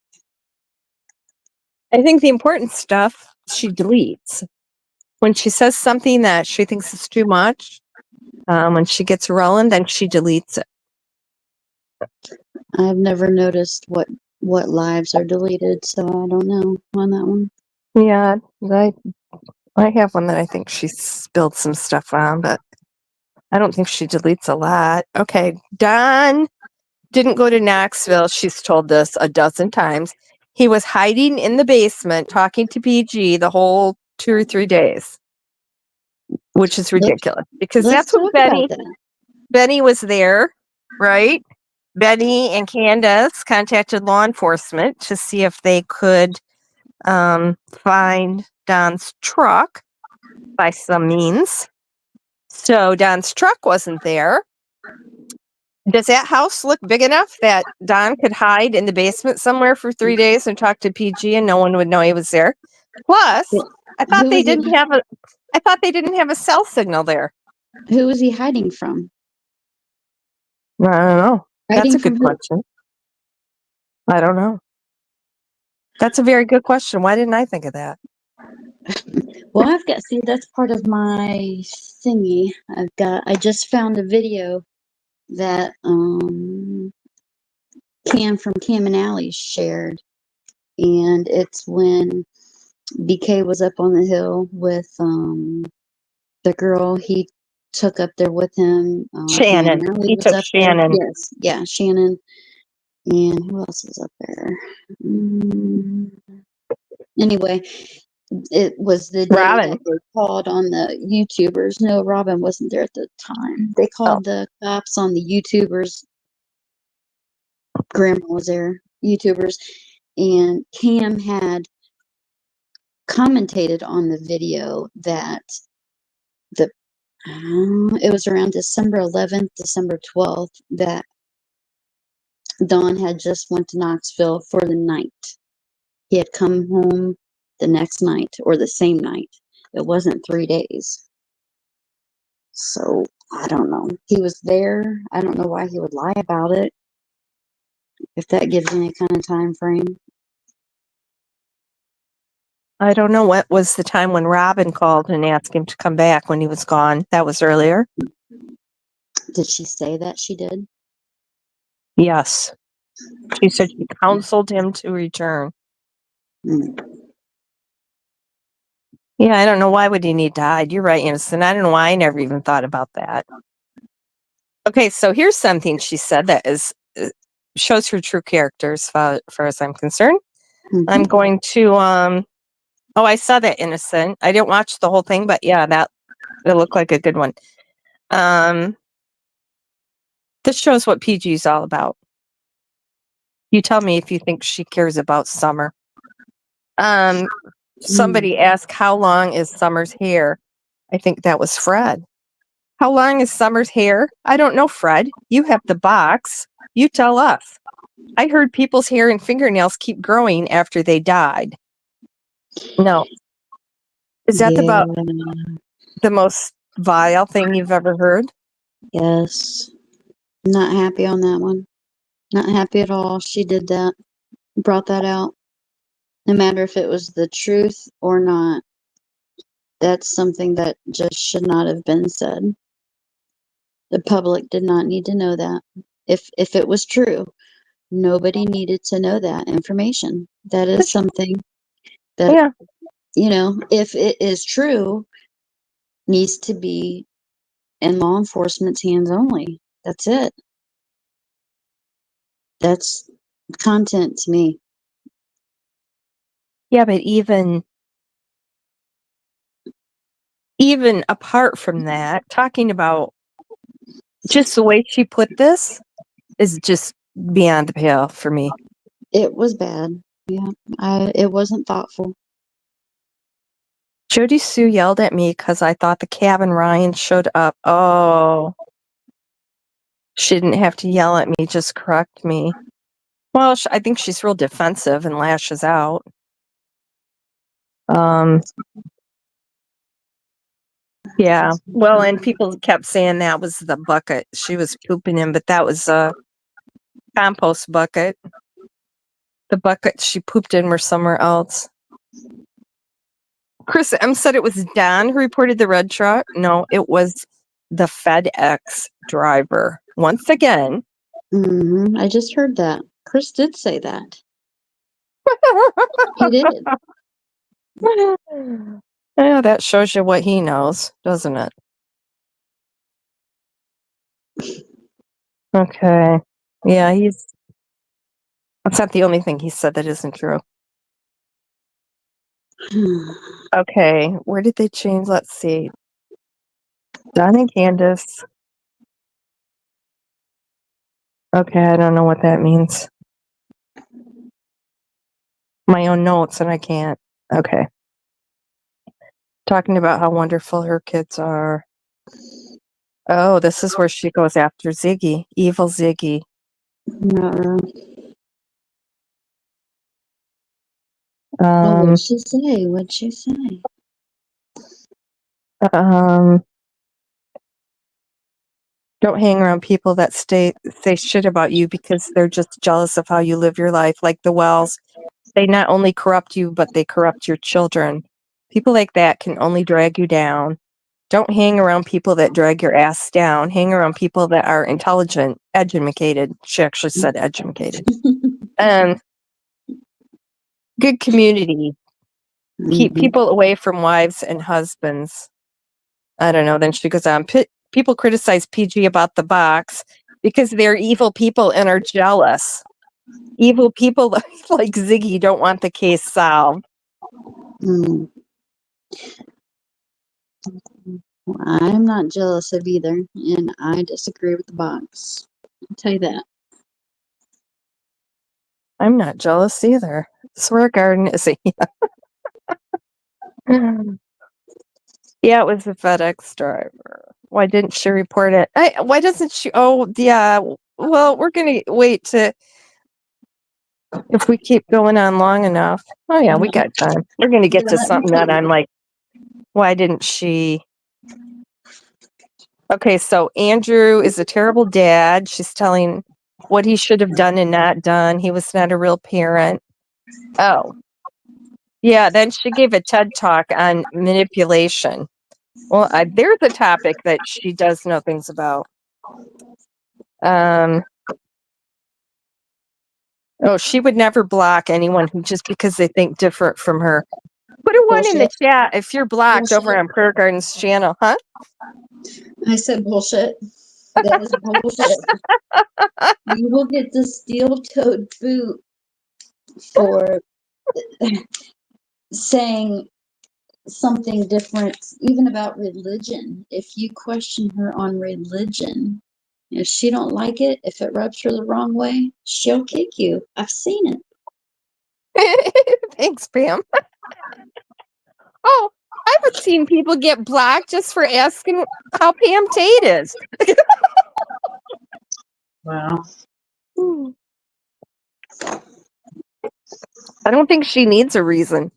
I think the important stuff she deletes. When she says something that she thinks is too much, when she gets rolling, then she deletes it. I've never noticed what lives are deleted, so I don't know on that one. Yeah, I have one that I think she spilled some stuff on, but I don't think she deletes a lot. Okay, Don didn't go to Knoxville. She's told this a dozen times. He was hiding in the basement talking to PG the whole 2 or 3 days, which is Let's ridiculous because let's that's what talk about that. Benny was there, right? Benny and Candace contacted law enforcement to see if they could find Don's truck by some means. So Don's truck wasn't there. Does that house look big enough that Don could hide in the basement somewhere for 3 days and talk to PG and no one would know he was there? Plus, I thought Who they was he? didn't have a I thought they didn't have a cell signal there. Who was he hiding from? I don't know. That's Hiding a good from who? question. I don't know. That's a very good question. Why didn't I think of that? Well, I've got, see, that's part of my thingy. I just found a video that Cam from Cam and Alley shared, and it's when BK was up on the hill with the girl he took up there with him. Cam Shannon. and Alley He was took up there. Shannon. Yes, yeah, Shannon. And who else was up there? Mm, Anyway, it was the day that Robin. they called on the YouTubers. No, Robin wasn't there at the time. They Oh, called the cops on the YouTubers. Grandma was there, YouTubers, and Cam had commentated on the video that the it was around December 11th, December 12th that Don had just went to Knoxville for the night. He had come home the next night or the same night. It wasn't 3 days. So I don't know. He was there. I don't know why he would lie about it. If that gives any kind of time frame. I don't know. What was the time when Robin called and asked him to come back when he was gone? That was earlier. Did she say that she did? Yes. She said she counseled him to return. Mm. Yeah, I don't know. Why would he need to hide? You're right, Innocent. I don't know why I never even thought about that. Okay, so here's something she said that is shows her true character as far as I'm concerned. I'm Mm-hmm. going to oh, I saw that, Innocent. I didn't watch the whole thing, but yeah, that it looked like a good one. Um this shows what PG is all about. You tell me if you think she cares about Summer. Um Mm. somebody asked how long is Summer's hair? I think that was Fred. How long is Summer's hair? I don't know, Fred. You have the box. You tell us. I heard people's hair and fingernails keep growing after they died. No. Is that Yeah. the most vile thing you've ever heard? Yes. Not happy on that one. Not happy at all. She did that. Brought that out. No matter if it was the truth or not. That's something that just should not have been said. The public did not need to know that. If it was true, nobody needed to know that information. That is something that, Yeah. if it is true, needs to be in law enforcement's hands only. That's it. That's content to me. Yeah, but even apart from that, talking about just the way she put this is just beyond the pale for me. It was bad. Yeah. It wasn't thoughtful. Jody Sue yelled at me because I thought the cabin Ryan showed up. Oh, she didn't have to yell at me, just correct me. Well, I think she's real defensive and lashes out. Yeah. Well, and people kept saying that was the bucket she was pooping in, but that was a compost bucket. The buckets she pooped in were somewhere else. Chris M said it was Don who reported the red truck. No, it was the FedEx driver. Once again, I just heard that. Chris did say that. He did. Yeah, that shows you what he knows, doesn't it? Okay. Yeah, that's not the only thing he said that isn't true. Okay, where did they change? Let's see. Don and Candace. Okay, I don't know what that means. My own notes, and I can't. Okay. Talking about how wonderful her kids are. Oh, this is where she goes after Ziggy, evil Ziggy. What did she say? What'd she say? Don't hang around people that say shit about you because they're just jealous of how you live your life. Like the Wells, they not only corrupt you, but they corrupt your children. People like that can only drag you down. Don't hang around people that drag your ass down. Hang around people that are intelligent, educated. She actually said educated. And good community. Keep people away from wives and husbands. I don't know. Then she goes on. People criticize PG about the box because they're evil people and are jealous. Evil people like Ziggy don't want the case solved. I'm not jealous of either, and I disagree with the box. I'll tell you that. I'm not jealous either. Swear garden is a yeah, it was a FedEx driver. Why didn't she report it? Why doesn't she? Oh, yeah. Well, we're going to wait to, if we keep going on long enough. Oh, yeah, we got time. We're going to get to something that I'm like, why didn't she? Okay, so Andrew is a terrible dad. She's telling what he should have done and not done. He was not a real parent. Oh, yeah. Then she gave a TED talk on manipulation. Well, there's a topic that she does know things about. Oh, she would never block anyone who just because they think different from her. Put a one in the chat if you're blocked over on Prayer Garden's channel, huh? I said bullshit. That is bullshit. You will get the steel-toed boot for saying something different, even about religion. If you question her on religion, if she don't like it, if it rubs her the wrong way, she'll kick you. I've seen it. Thanks, Pam. Oh, I haven't seen people get blocked just for asking how Pam Tate is. Wow. I don't think she needs a reason.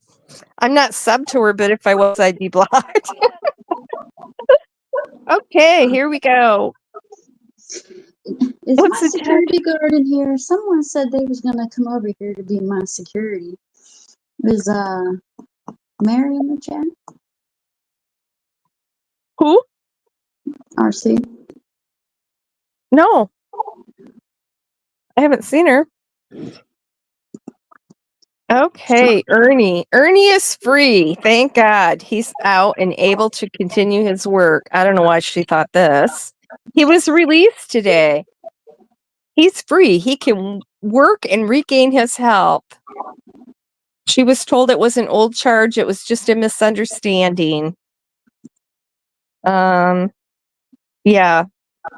I'm not sub to her, but if I was, I'd be blocked. Okay, here we go. Is my security guard in here? Someone said they was gonna come over here to be my security. Is Mary in the chat? Who? RC. No, I haven't seen her. Okay, Ernie. Ernie is free. Thank God. He's out and able to continue his work. I don't know why she thought this. He was released today. He's free. He can work and regain his health. She was told it was an old charge. It was just a misunderstanding. Yeah,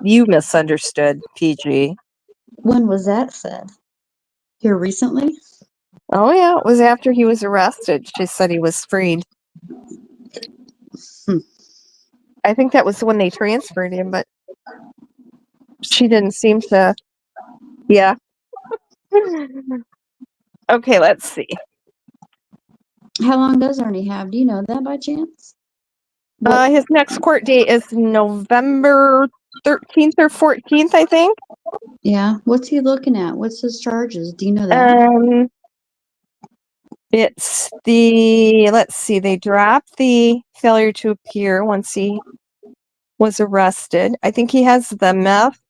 you misunderstood, PG. When was that said? Here recently? Oh, yeah, it was after he was arrested. She said he was freed. I think that was when they transferred him, but she didn't seem to. Yeah. Okay, let's see. How long does Ernie have? Do you know that by chance? His next court date is November 13th or 14th, I think. Yeah. What's he looking at? What's his charges? Do you know that? It's let's see, they dropped the failure to appear once he was arrested. I think he has the meth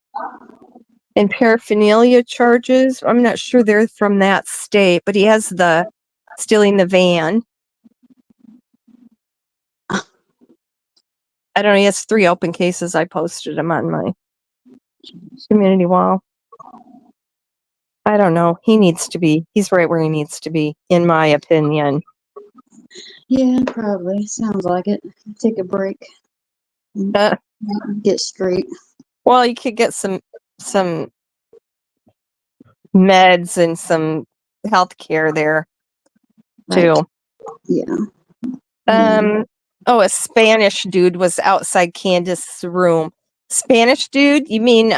And paraphernalia charges, I'm not sure they're from that state, but he has the stealing the van. I don't know, he has 3 open cases. I posted them on my community wall. I don't know. He's right where he needs to be, in my opinion. Yeah, probably. Sounds like it. Take a break. Uh, Get straight. well, you could get some meds and some health care there Right. too. Yeah. Yeah. A Spanish dude was outside Candace's room. Spanish dude? You mean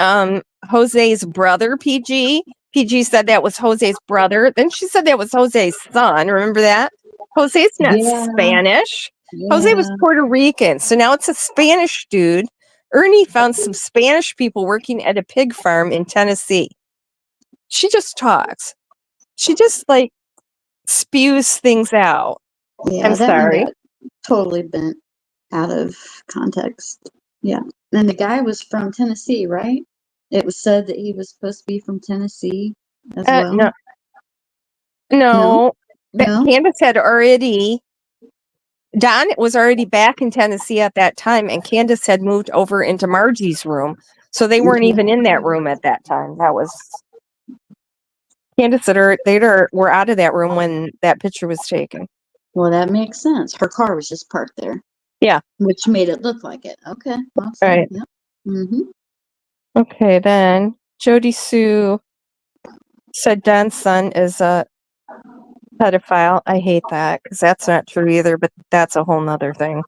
Jose's brother, PG? PG said that was Jose's brother. Then she said that was Jose's son. Remember that? Jose's not Yeah. Spanish. Jose was Yeah. Puerto Rican. So now it's a Spanish dude. Ernie found some Spanish people working at a pig farm in Tennessee. She just talks. She just like spews things out. Yeah, I'm that one sorry. got totally bent out of context. Yeah. And the guy was from Tennessee, right? It was said that he was supposed to be from Tennessee as well. No, No? no. That No? Candace had already. Don was already back in Tennessee at that time, and Candace had moved over into Margie's room, so they weren't Okay. even in that room at that time. That was Candace were out of that room when that picture was taken. Well, that makes sense. Her car was just parked there. Yeah. Which made it look like it. Okay. Awesome. Right. Yep. Mm-hmm. Okay, then Jody Sue said Don's son is a pedophile. I hate that because that's not true either, but that's a whole nother thing.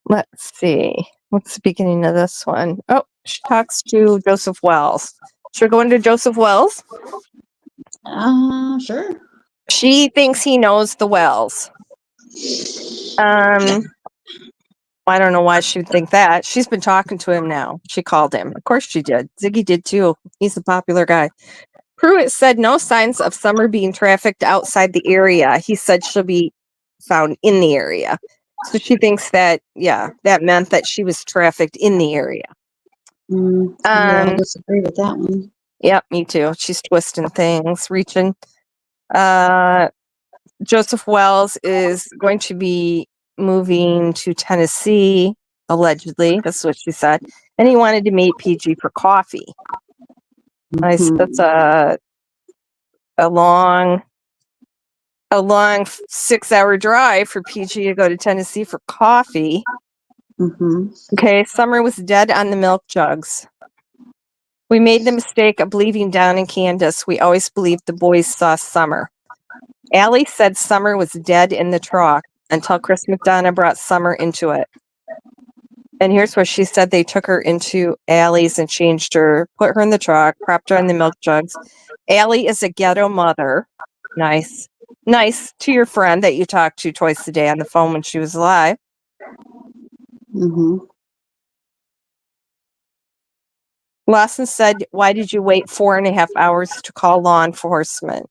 Let's see. What's the beginning of this one? Oh, she talks to Joseph Wells. Should we go into Joseph Wells? Sure. She thinks he knows the Wells. I don't know why she would think that. She's been talking to him now. She called him. Of course she did. Ziggy did too. He's a popular guy. Pruitt said no signs of Summer being trafficked outside the area. He said she'll be found in the area. So she thinks that, that meant that she was trafficked in the area. Yeah, I disagree with that one. Yep, me too. She's twisting things, reaching. Joseph Wells is going to be moving to Tennessee, allegedly. That's what she said. And he wanted to meet PG for coffee. That's a long 6-hour drive for PG to go to Tennessee for coffee. Okay, Summer was dead on the milk jugs. We made the mistake of believing Don and Candace. We always believed the boys saw Summer. Allie said Summer was dead in the truck until Chris McDonough brought Summer into it. And here's what she said. They took her into Allie's and changed her, put her in the truck, propped her on the milk jugs. Allie is a ghetto mother. Nice. Nice to your friend that you talked to twice a day on the phone when she was alive. Lawson said, why did you wait 4.5 hours to call law enforcement?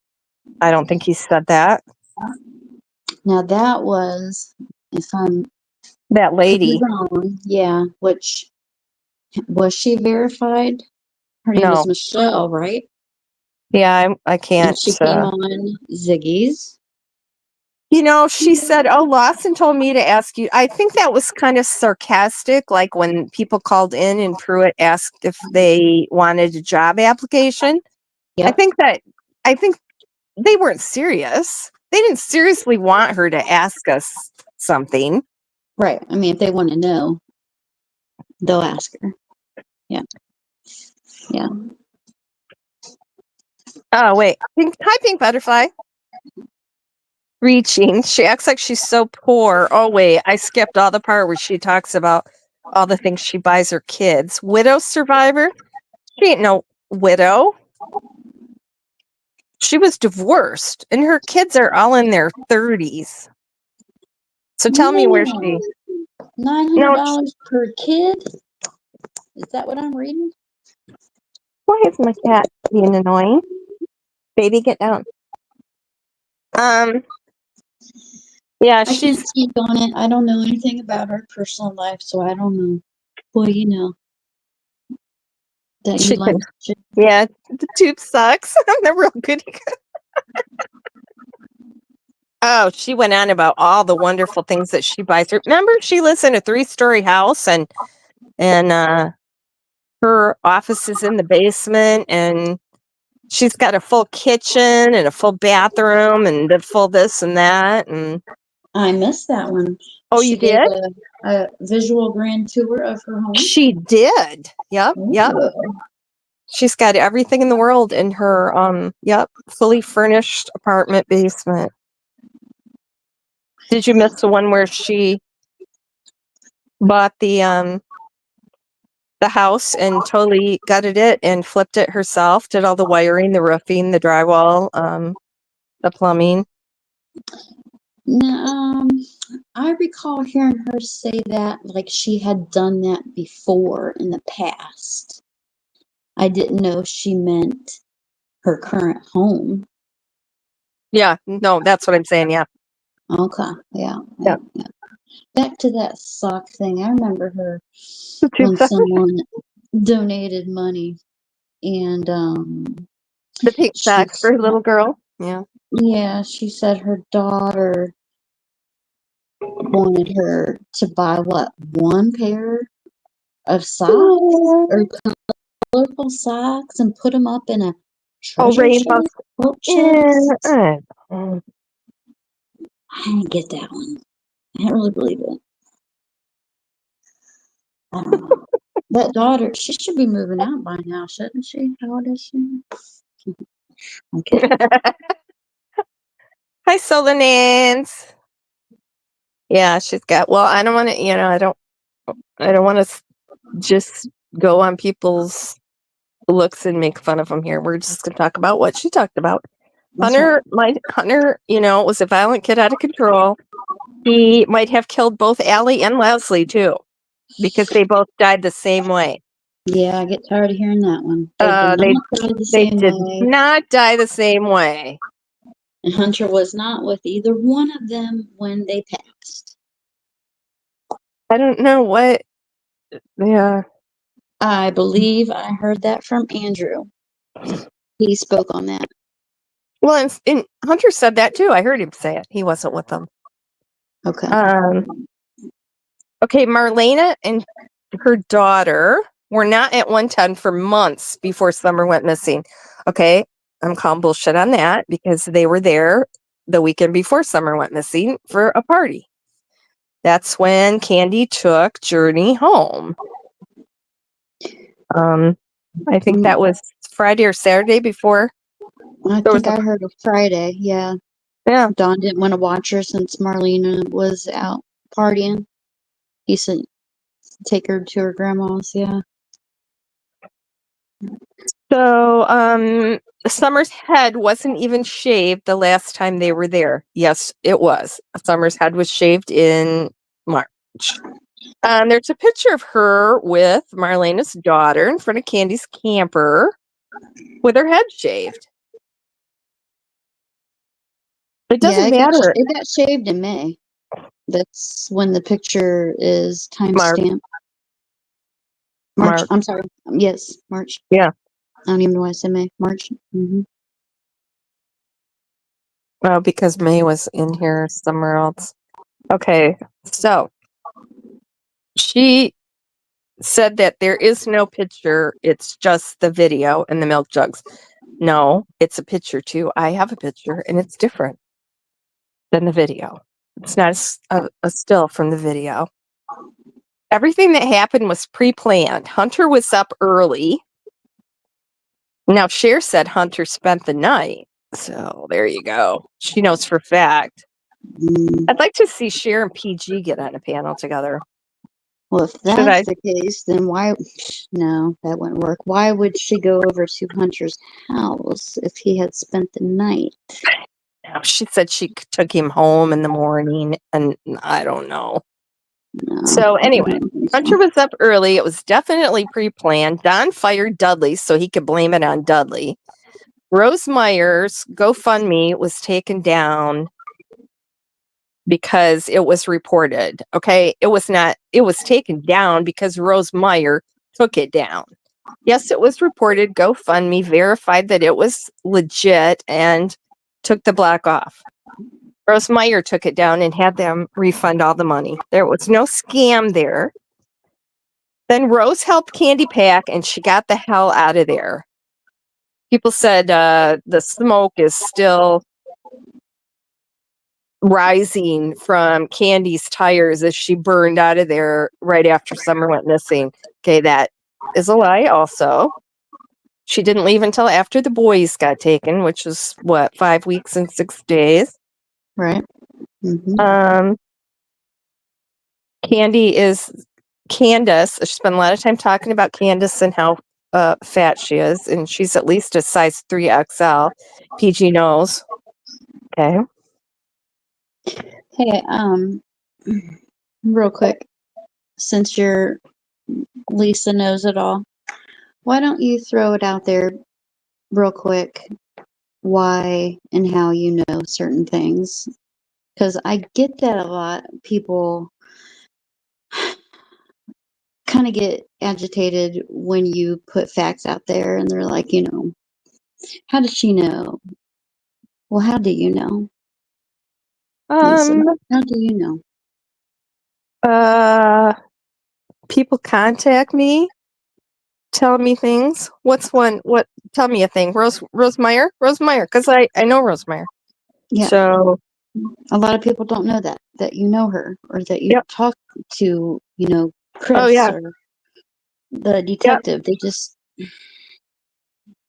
I don't think he said that. Now that was, if I'm that lady. wrong, yeah, which was she verified? Her name was Michelle, right? Yeah, I can't. And she came on Ziggy's. She said, oh, Lawson told me to ask you. I think that was kind of sarcastic, like when people called in and Pruitt asked if they wanted a job application. Yep. I think they weren't serious. They didn't seriously want her to ask us something. Right. I mean, if they want to know, they'll ask her. Yeah. Yeah. Oh, wait. Hi, Pink Butterfly. Reaching. She acts like she's so poor. Oh, wait. I skipped all the part where she talks about all the things she buys her kids. Widow survivor? She ain't no widow. She was divorced, and her kids are all in their 30s. So tell me where she... $900 per kid? Is that what I'm reading? Why is my cat being annoying? Baby, get down. Yeah, I can't speak on it. I don't know anything about her personal life, so I don't know. Boy, you know that you She like can, shit. yeah, the tube sucks. I'm the real good. Oh, she went on about all the wonderful things that she buys. Remember, she lives in a 3-story house, and her office is in the basement, and she's got a full kitchen and a full bathroom and the full this and that. And I missed that one. oh, you She gave did? a visual grand tour of her home. She did. Yep, yep. Ooh. She's got everything in the world in her yep, fully furnished apartment basement. Did you miss the one where she bought the house and totally gutted it and flipped it herself, did all the wiring, the roofing, the drywall, the plumbing? Now, I recall hearing her say that like she had done that before in the past. I didn't know she meant her current home. Yeah, no, that's what I'm saying. Yeah. Okay, yeah, Yeah. yeah, yeah. Back to that sock thing. I remember her The tube when suck. someone donated money and The pink she socks for a little girl. Yeah. yeah, she said her daughter wanted her to buy what, one pair of socks or colorful socks and put them up in a Oh, treasure rainbows. chest, boat Yeah. chest. I didn't get that one. I didn't really believe it. I don't know. That daughter, she should be moving out by now, shouldn't she? How old is she? Okay. Hi, Solanins. Yeah, she's got. Well, I don't want to. I don't want to just go on people's looks and make fun of them here. We're just going to talk about what she talked about. That's right. Hunter, was a violent kid out of control. He might have killed both Allie and Leslie too, because they both died the same way. Yeah, I get tired of hearing that one. They did They not die the they same did way. not die the same way. And Hunter was not with either one of them when they passed. I don't know what. Yeah. I believe I heard that from Andrew. He spoke on that. Well, and Hunter said that too. I heard him say it. He wasn't with them. Okay. Okay, Marlena and her daughter were not at 110 for months before Summer went missing. Okay, I'm calling bullshit on that because they were there the weekend before Summer went missing for a party. That's when Candy took Journey home. I think that was Friday or Saturday before. I think I heard a Friday. Yeah. Yeah. Don didn't want to watch her since Marlena was out partying. He said, take her to her grandma's. Yeah. So, Summer's head wasn't even shaved the last time they were there. Yes, it was. Summer's head was shaved in March. There's a picture of her with Marlena's daughter in front of Candy's camper with her head shaved. It doesn't matter. It got shaved in May. That's when the picture is timestamped. March. I'm sorry. Yes, March. Yeah. I don't even know why I said May. March. Mm-hmm. Well, because May was in here somewhere else. Okay, so she said that there is no picture. It's just the video and the milk jugs. No, it's a picture too. I have a picture and it's different than the video. It's not a still from the video. Everything that happened was pre-planned. Hunter was up early. Now, Cher said Hunter spent the night. So there you go. She knows for a fact. I'd like to see Cher and PG get on a panel together. Well, if that's the case, then why? No, that wouldn't work. Why would she go over to Hunter's house if he had spent the night? She said she took him home in the morning, and I don't know. No, So anyway, Hunter was up early. It was definitely pre-planned. Don fired Dudley so he could blame it on Dudley. Rose Meyer's GoFundMe was taken down because it was reported. Okay. It was not, it was taken down because Rose Meyer took it down. Yes, it was reported. GoFundMe verified that it was legit and took the block off. Rose Meyer took it down and had them refund all the money. There was no scam there. Then Rose helped Candy pack and she got the hell out of there. People said the smoke is still rising from Candy's tires as she burned out of there right after Summer went missing. Okay, that is a lie also. She didn't leave until after the boys got taken, which was, 5 weeks and 6 days. Right. Mm-hmm. Candace, I spent a lot of time talking about Candace and how fat she is, and she's at least a size 3XL. PG knows. Okay. Hey, real quick, since your Lisa knows it all, why don't you throw it out there real quick why and how you know certain things? Because I get that a lot. People kind of get agitated when you put facts out there and they're like, how did she know? Well, how do you know, Lisa? How do you know? People contact me, tell me things. Tell me a thing. Rose Meyer, because I know Rose Meyer. Yeah. So A lot of people don't know that you know her or that you Yep. talk to, Chris Oh, yeah. or the detective. They just,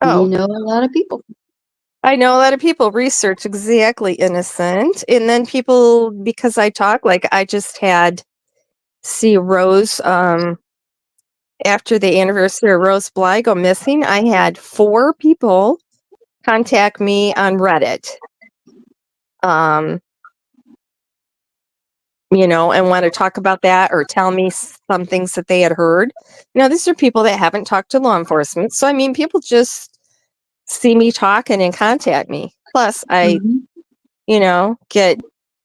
Oh, you know, a lot of people. I know a lot of people research exactly innocent, and then people, because I talk, like I just had Rose after the anniversary of Rose Bly go missing. I had 4 people contact me on Reddit, and want to talk about that or tell me some things that they had heard. Now, these are people that haven't talked to law enforcement, so I mean, people just see me talking and contact me. Plus, I get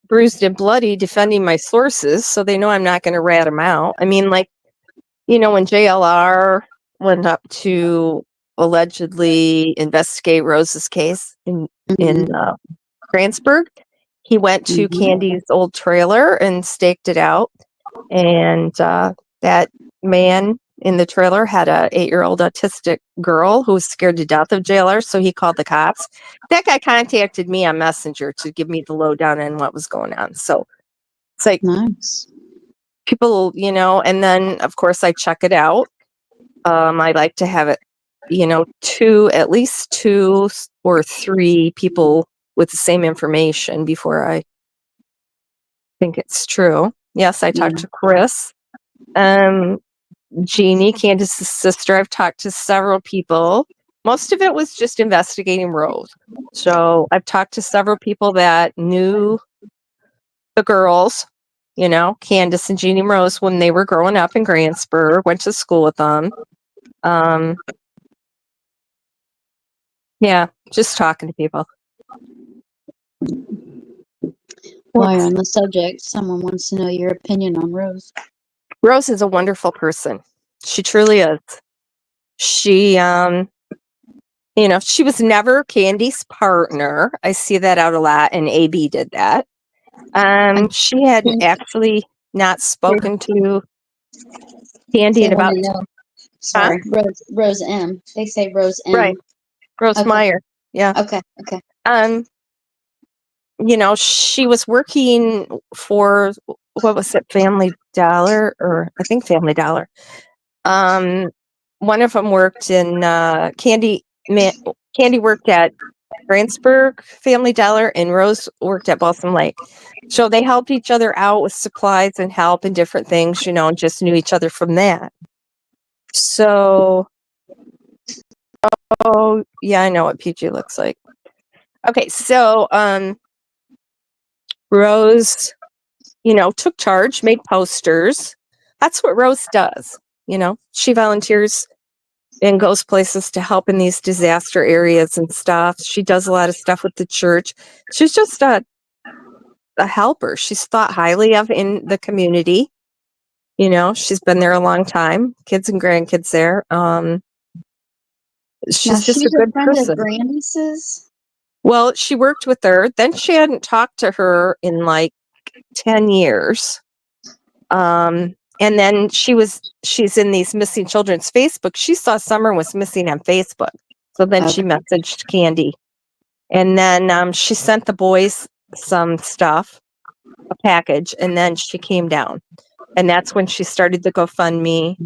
bruised and bloody defending my sources, so they know I'm not going to rat them out. I mean, like, when JLR went up to allegedly investigate Rose's case in Grantsburg, he went to Candy's old trailer and staked it out, and that man in the trailer had a 8-year-old autistic girl who was scared to death of JLR, so he called the cops. That guy contacted me on Messenger to give me the lowdown on what was going on. So it's like Nice. people, and then of course I check it out. I like to have it, at least 2 or 3 people with the same information before I think it's true. Yes, I talked to Chris. Jeannie, Candace's sister, I've talked to several people. Most of it was just investigating Rose. So I've talked to several people that knew the girls, Candace and Jeannie Rose, when they were growing up in Grantsburg, went to school with them. Yeah, just talking to people. While you're on the subject, someone wants to know your opinion on Rose. Rose is a wonderful person. She truly is. She, she was never Candy's partner. I see that out a lot, and AB did that. She had actually not spoken to Candy in about... Sorry, Rose M. They say Rose M. Right. Rose Meyer. Yeah. Okay. She was working for, what was it, Family Dollar, or I think Family Dollar. One of them worked in Candy worked at Grantsburg Family Dollar, and Rose worked at Balsam Lake. So they helped each other out with supplies and help and different things, and just knew each other from that. So, oh yeah, I know what PG looks like. Okay, so Rose, took charge, made posters. That's what Rose does. She volunteers and goes places to help in these disaster areas and stuff. She does a lot of stuff with the church. She's just a a helper. She's thought highly of in the community. You know, she's been there a long time, kids and grandkids there. Now She's just a she's a good friend of person. Brandy's. Well, she worked with her. Then she hadn't talked to her in like 10 years. And then she's in these missing children's Facebook. She saw Summer was missing on Facebook. So then she Okay. messaged Candy. And then she sent the boys some stuff, a package, and then she came down. And that's when she started the GoFundMe.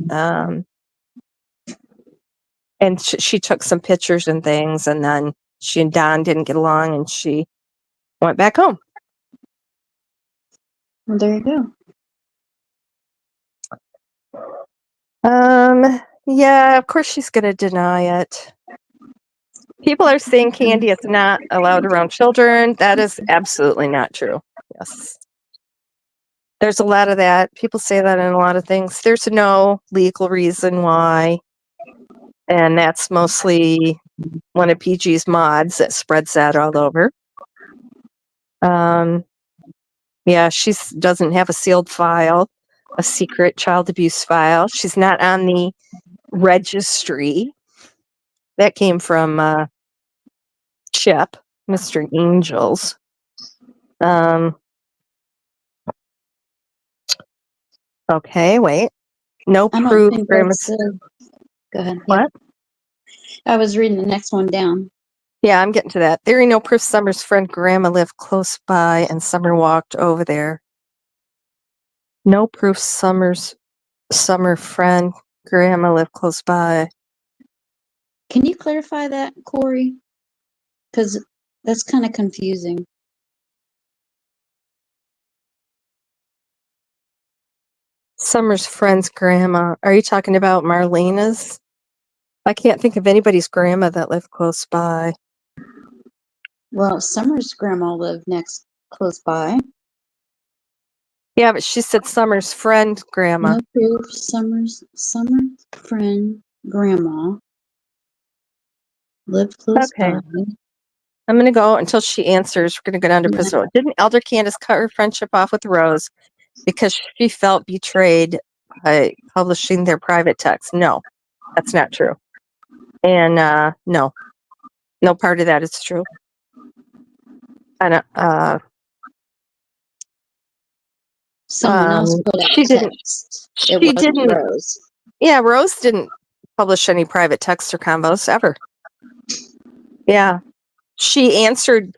And she took some pictures and things. And then she and Don didn't get along and she went back home. Well, there you go. Yeah, of course she's going to deny it. People are saying Candy is not allowed around children. That is absolutely not true. Yes. There's a lot of that. People say that in a lot of things. There's no legal reason why. And that's mostly one of PG's mods that spreads that all over. Yeah, she doesn't have a sealed file, a secret child abuse file. She's not on the registry. That came from Chip, Mr. Angels. Okay, wait. No I don't proof. think Grandma's. go ahead. What? I was reading the next one down. Yeah, I'm getting to that. There ain't no proof Summer's friend Grandma lived close by and Summer walked over there. No proof Summer friend Grandma lived close by. Can you clarify that, Corey? Because that's kind of confusing. Summer's friend's grandma. Are you talking about Marlena's? I can't think of anybody's grandma that lived close by. Well, Summer's grandma lived close by. Yeah, but she said Summer's friend grandma. No proof. Summer's friend grandma lived close Okay. by. I'm going to go until she answers. We're going to go down to Yeah. prison. Didn't Elder Candace cut her friendship off with Rose because she felt betrayed by publishing their private text? No, that's not true. And no part of that is true. And Someone else put out she didn't. text. It She wasn't didn't. Rose. Yeah, Rose didn't publish any private texts or combos ever. Yeah, she answered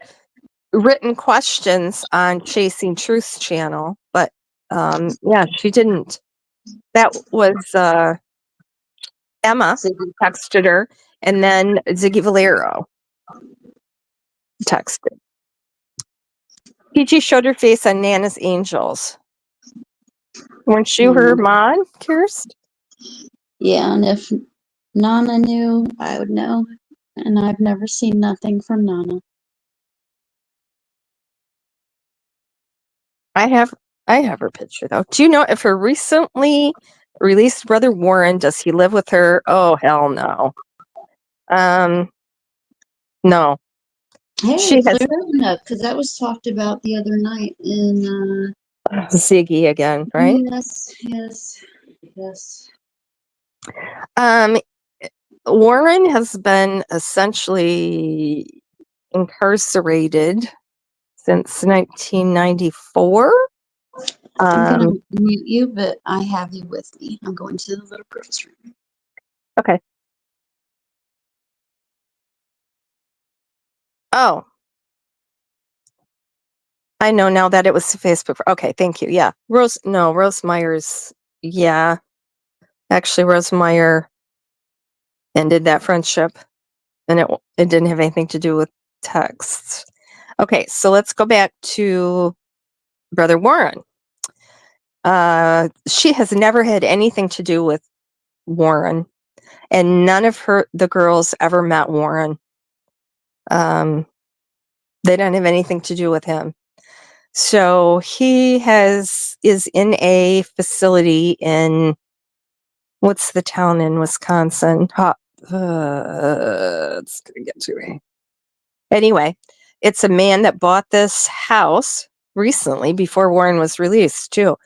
written questions on Chasing Truth's channel, but yeah, she didn't. That was Emma texted her, and then Ziggy Valero texted. PG showed her face on Nana's Angels. Weren't you her mod, Kirst? Yeah, and if Nana knew, I would know. And I've never seen nothing from Nana. I have her picture though. Do you know if her recently released brother Warren, does he live with her? Oh hell no. No. Hey, She has clear enough, because that was talked about the other night in Ziggy again, right? Yes. Warren has been essentially incarcerated since 1994. I'm gonna mute you, but I have you with me. I'm going to the little girl's room. Okay. Oh, I know now that it was Facebook. Okay, thank you. Yeah, Rose Meyer's. Yeah, actually, Rose Meyer ended that friendship, and it didn't have anything to do with texts. Okay, so let's go back to Brother Warren. She has never had anything to do with Warren, and none of the girls ever met Warren. They don't have anything to do with him. So he is in a facility in, what's the town in Wisconsin? It's gonna get to me. Anyway, it's a man that bought this house recently before Warren was released too.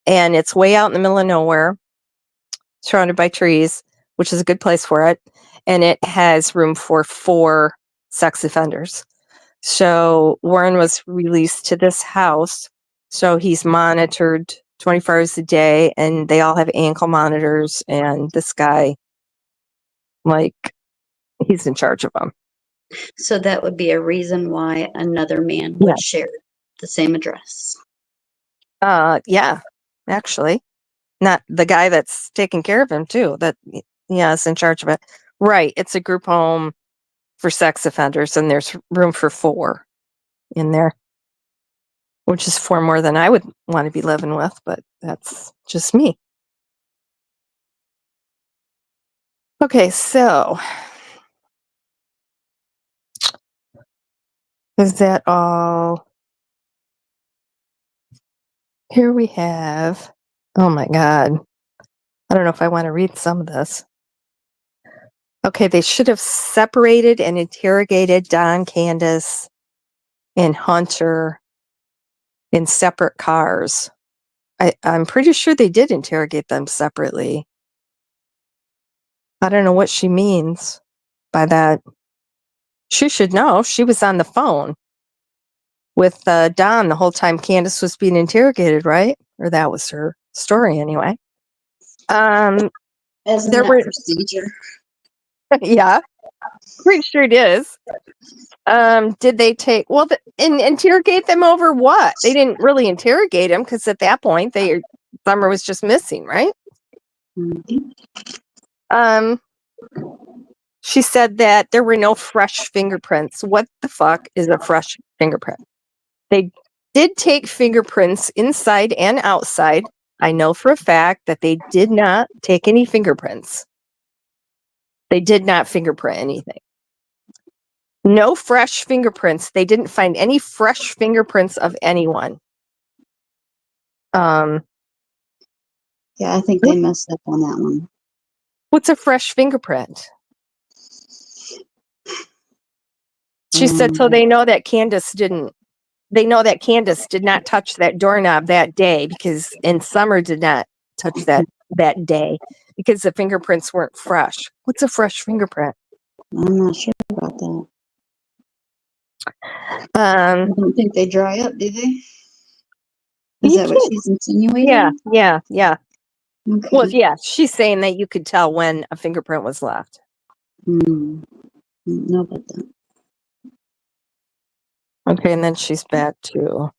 And it's way out in the middle of nowhere, surrounded by trees, which is a good place for it. And it has room for 4 sex offenders. So Warren was released to this house. So he's monitored 24 hours a day, and they all have ankle monitors. And this guy, like, he's in charge of them. So that would be a reason why another man would share the same address. Yeah, actually. Not the guy that's taking care of him too. That is in charge of it. Right. It's a group home for sex offenders, and there's room for 4 in there, which is 4 more than I would want to be living with, but that's just me. Okay, so is that all? Here we have, oh my God. I don't know if I want to read some of this. Okay, they should have separated and interrogated Don, Candace, and Hunter in separate cars. I'm pretty sure they did interrogate them separately. I don't know what she means by that. She should know. She was on the phone with Don the whole time Candace was being interrogated, right? Or that was her story anyway. Isn't There that were procedure? yeah, pretty sure it is. Did they take and interrogate them over what? They didn't really interrogate him because at that point Summer was just missing, right? Mhm. She said that there were no fresh fingerprints. What the fuck is a fresh fingerprint? They did take fingerprints inside and outside. I know for a fact that they did not take any fingerprints. They did not fingerprint anything. No fresh fingerprints. They didn't find any fresh fingerprints of anyone. Yeah, I think they messed up on that one. What's a fresh fingerprint? She said so they know that Candace did not touch that doorknob that day and Summer did not touch that day because the fingerprints weren't fresh. What's a fresh fingerprint? I'm not sure about that. I don't think they dry up, do they? Is that what she's insinuating? Yeah. Okay. Well, yeah, she's saying that you could tell when a fingerprint was left. Know about that. Okay, and then she's back to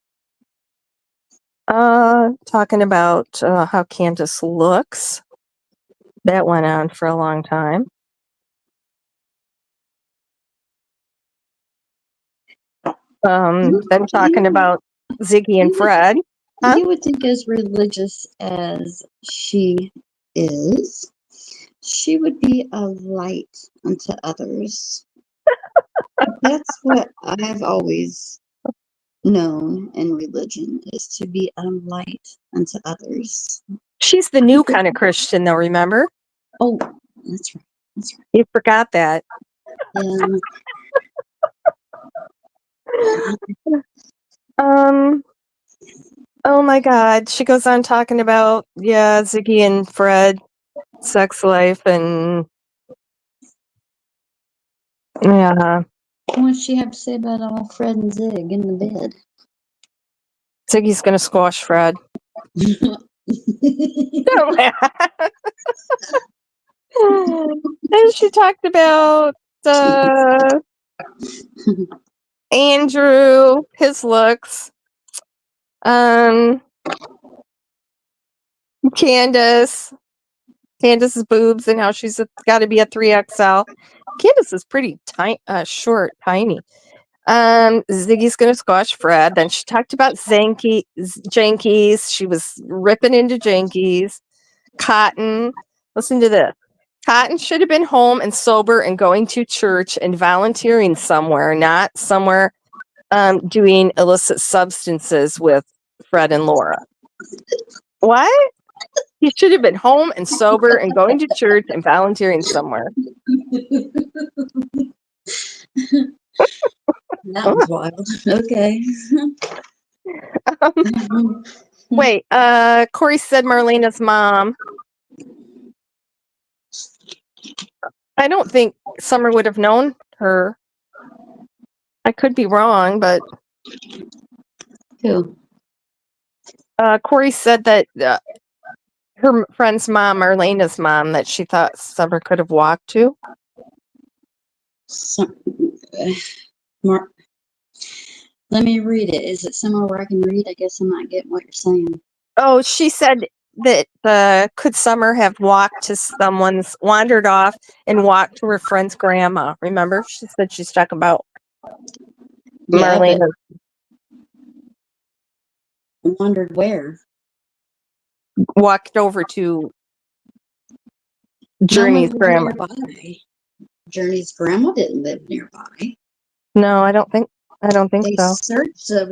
talking about how Candace looks. That went on for a long time. Then talking about Ziggy and Fred. You would think as religious as she is, she would be a light unto others. That's what I've always known in religion, is to be a light unto others. She's the new kind of Christian, though, remember? Oh, that's right. You forgot that. Yeah. Oh my God. She goes on talking about, Ziggy and Fred, sex life, and yeah. What's she have to say about all Fred and Zig in the bed? Ziggy's gonna squash Fred. And she talked about Andrew, his looks. Candace's boobs and how she's got to be a 3XL. Candace is pretty short, tiny. Ziggy's gonna squash Fred. Then she talked about Jankies. She was ripping into Jankies. Cotton. Listen to this. Cotton should have been home and sober and going to church and volunteering somewhere, not somewhere doing illicit substances with Fred and Laura. What? He should have been home and sober and going to church and volunteering somewhere. That was wild. Okay. Wait, Corey said Marlena's mom. I don't think Summer would have known her. I could be wrong, but Who? Corey said that her friend's mom, Marlena's mom, that she thought Summer could have walked to. Mark, let me read it. Is it somewhere where I can read? I guess I'm not getting what you're saying. Oh, she said that could Summer have walked to wandered off and walked to her friend's grandma. Remember? She said she's talking about Yeah, but Marlena. I wondered where. Walked over to No Journey's one lived grandma. nearby. Journey's grandma didn't live nearby. No, I don't think They so. searched a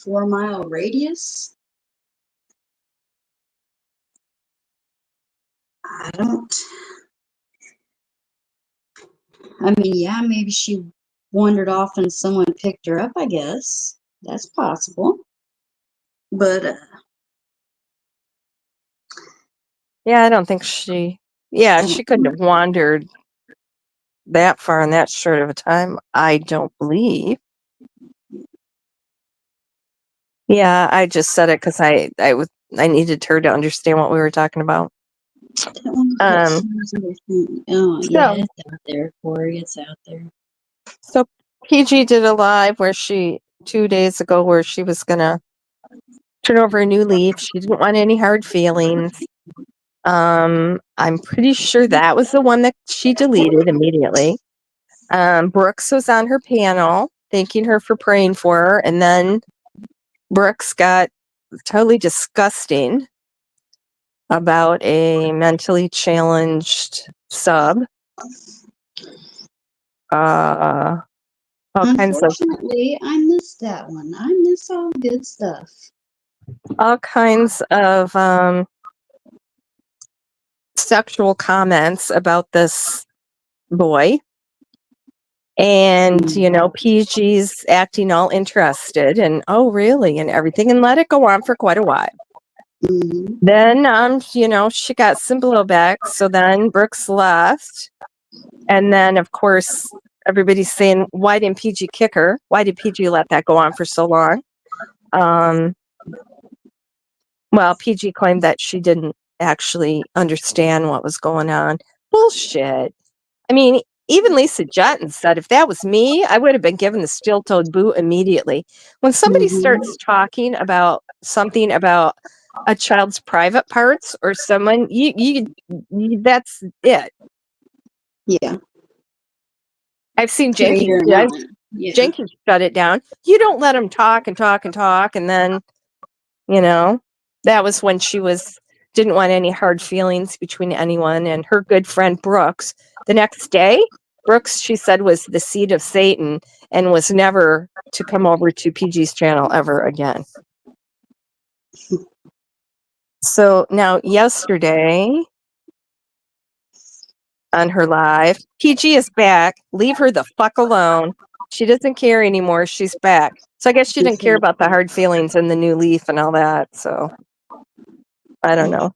4-mile radius? I mean, yeah, maybe she wandered off and someone picked her up, I guess. That's possible. But Yeah, I don't think she couldn't have wandered that far in that short of a time. I don't believe. Yeah, I just said it because I needed her to understand what we were talking about. oh, yeah, So it's out there, Corey. It's out there. So PG did a live 2 days ago where she was gonna turn over a new leaf. She didn't want any hard feelings. I'm pretty sure that was the one that she deleted immediately. Brooks was on her panel thanking her for praying for her, and then Brooks got totally disgusting about a mentally challenged sub. Unfortunately, I missed that one. I miss all the good stuff. All kinds of sexual comments about this boy. And, PG's acting all interested and, oh, really? And everything, and let it go on for quite a while. Mm-hmm. Then, she got some blowback. So then Brooks left. And then, of course, everybody's saying, why didn't PG kick her? Why did PG let that go on for so long? Well, PG claimed that she didn't actually understand what was going on. Bullshit. I mean, even Lisa Jutton said, if that was me, I would have been given the steel-toed boot immediately. When somebody starts talking about something about a child's private parts or someone, you that's it. Yeah. I've seen Jenkins Jenkins shut it down. You don't let him talk and talk and talk, and then, that was when she didn't want any hard feelings between anyone. And her good friend Brooks, the next day, Brooks, she said, was the seed of Satan and was never to come over to PG's channel ever again. So now yesterday on her live, PG is back. Leave her the fuck alone. She doesn't care anymore. She's back. So I guess she didn't care about the hard feelings and the new leaf and all that. So I don't know.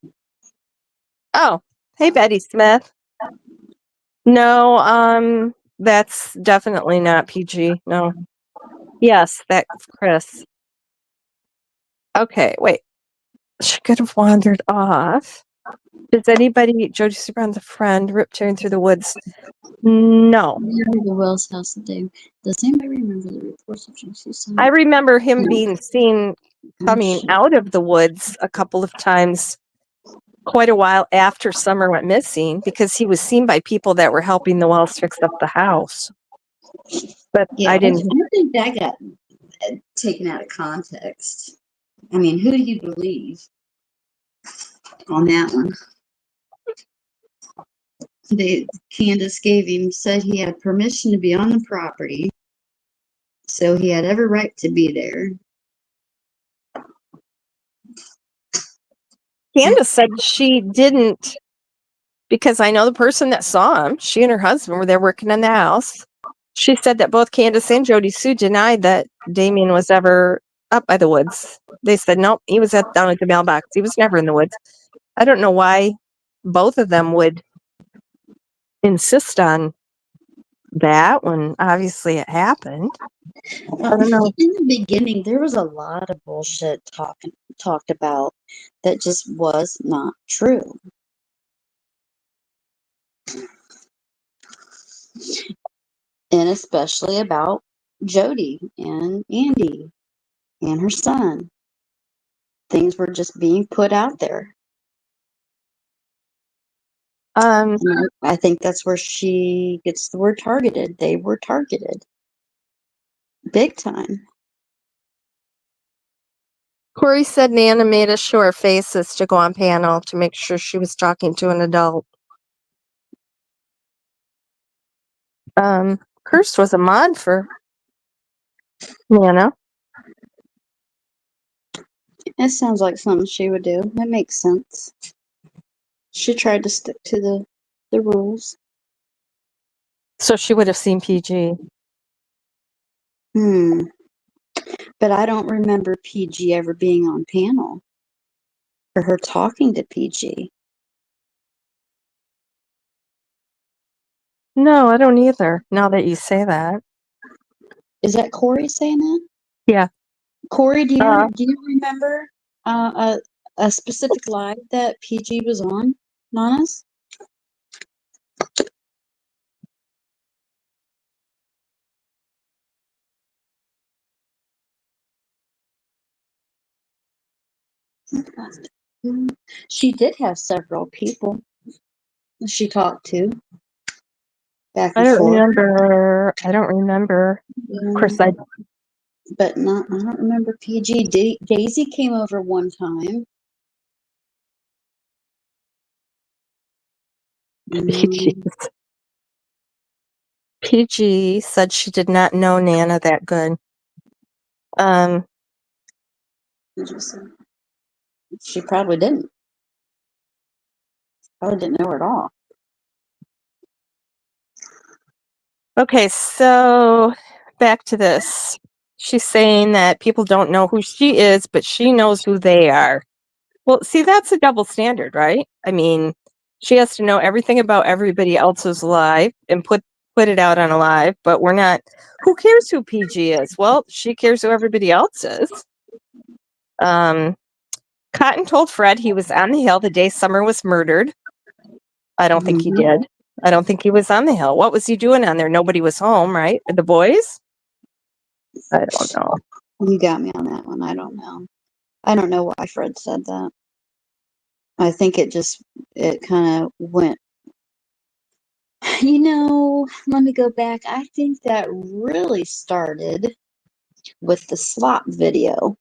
Oh, hey, Betty Smith. No, that's definitely not PG. No. Yes, that's Chris. Okay, wait. She could have wandered off. Does anybody, Jody Superman's a friend, riptearing through the woods? No. The Wells house today. Does anybody remember the reports of Juicy's son? I remember him being seen coming out of the woods a couple of times quite a while after Summer went missing because he was seen by people that were helping the Wells fix up the house. But Yeah, I didn't. I think that got taken out of context. I mean, who do you believe on that one? Candace said he had permission to be on the property, so he had every right to be there. Candace said she didn't, because I know the person that saw him. She and her husband were there working in the house. She said that both Candace and Jody Sue denied that Damien was ever up by the woods. They said, nope, he was down at the mailbox. He was never in the woods. I don't know why both of them would insist on that when obviously it happened. I don't know. In the beginning, there was a lot of bullshit talked about that just was not true. And especially about Jody and Andy and her son. Things were just being put out there. Um, And I think that's where she gets the word targeted. They were targeted. Big time. Corey said Nana made us show our faces to go on panel to make sure she was talking to an adult. Kirst was a mod for Nana. That sounds like something she would do. That makes sense. She tried to stick to the rules. So she would have seen PG. But I don't remember PG ever being on panel or her talking to PG. No, I don't either, now that you say that. Is that Corey saying that? Yeah. Corey, do you remember a specific live that PG was on, Nanas? She did have several people she talked to back I and don't forth. remember. Of course, I But not. I don't remember PG. Daisy came over one time. PG said she did not know Nana that good. She probably didn't. Probably didn't know her at all. Okay, so back to this. She's saying that people don't know who she is, but she knows who they are. Well, see, that's a double standard, right? I mean, she has to know everything about everybody else's life and put it out on a live, but we're not. Who cares who PG is? Well, she cares who everybody else is. Cotton told Fred he was on the hill the day Summer was murdered. I don't think he did. I don't think he was on the hill. What was he doing on there? Nobody was home, right? The boys? I don't know. You got me on that one. I don't know. I don't know why Fred said that. I think it kind of went. Let me go back. I think that really started with the slop video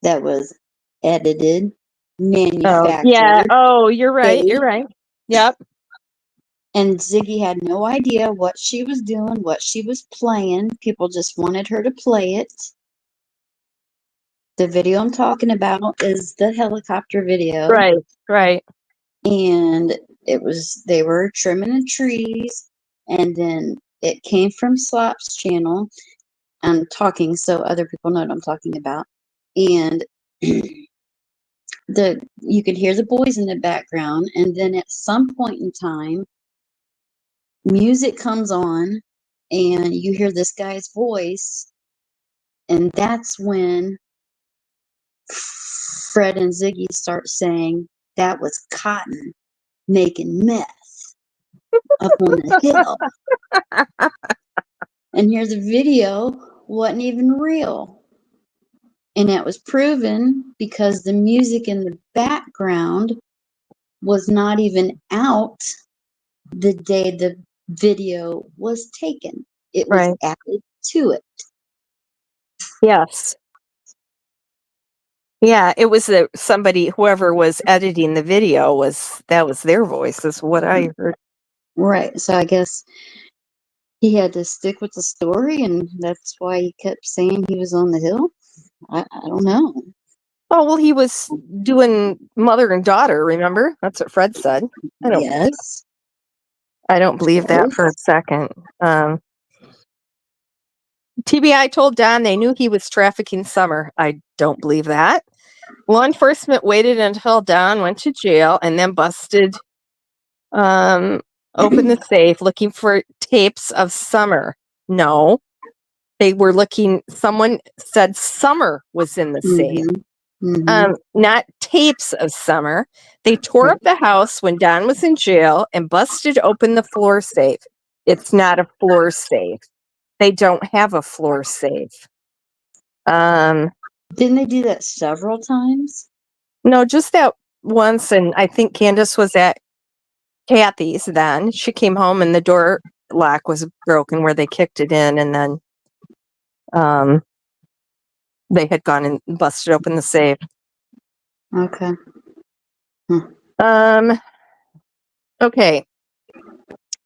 that was edited, Oh, yeah. manufactured, Oh, you're right. You're faked, right. Yep. and Ziggy had no idea what she was doing, what she was playing. People just wanted her to play it. The video I'm talking about is the helicopter video. Right. Right. And they were trimming the trees, and then it came from Slop's channel. I'm talking so other people know what I'm talking about. And you could hear the boys in the background, and then at some point in time, music comes on, and you hear this guy's voice, and that's when Fred and Ziggy start saying that was Cotton making meth up on the hill. And here the video wasn't even real. And that was proven because the music in the background was not even out the day the video was taken. It was Right. added to it. Yes. Yeah, it was somebody, whoever was editing the video that was their voice, is what I heard. Right. So I guess he had to stick with the story, and that's why he kept saying he was on the hill. I don't know. Oh, well, he was doing mother and daughter, remember? That's what Fred said. Yes. I don't believe that for a second. TBI told Don they knew he was trafficking Summer. I don't believe that. Law enforcement waited until Don went to jail and then busted open the safe looking for tapes of Summer. No. They were looking, someone said Summer was in the safe. Not tapes of Summer. They tore up the house when Don was in jail and busted open the floor safe. It's not a floor safe. They don't have a floor safe. Didn't they do that several times? No, just that once. And I think Candace was at Kathy's then. She came home and the door lock was broken where they kicked it in, and then they had gone and busted open the safe. Okay. Okay.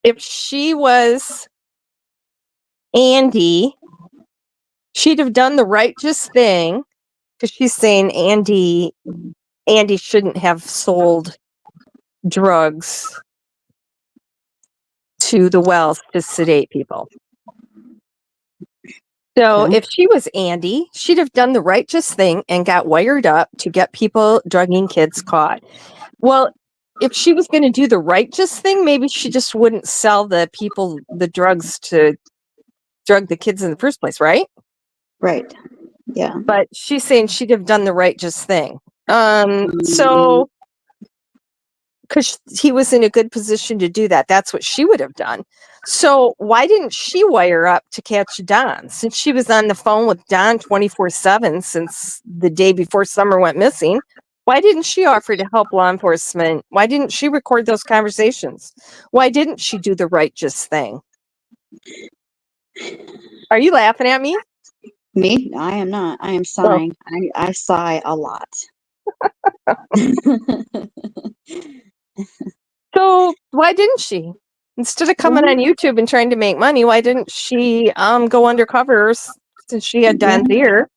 If she was Andy, she'd have done the righteous thing, because she's saying Andy shouldn't have sold drugs to the Wells to sedate people. So if she was Andy, she'd have done the righteous thing and got wired up to get people drugging kids caught. Well, if she was going to do the righteous thing, maybe she just wouldn't sell the people the drugs to drug the kids in the first place, right? Right. Yeah. But she's saying she'd have done the righteous thing. So, because he was in a good position to do that, that's what she would have done. So why didn't she wire up to catch Don? Since she was on the phone with Don 24/7 since the day before Summer went missing, why didn't she offer to help law enforcement? Why didn't she record those conversations? Why didn't she do the righteous thing? Are you laughing at me? Me? I am not. I am sighing. I sigh a lot. So why didn't she? Instead of coming on YouTube and trying to make money, why didn't she go undercover since she had Don's ear?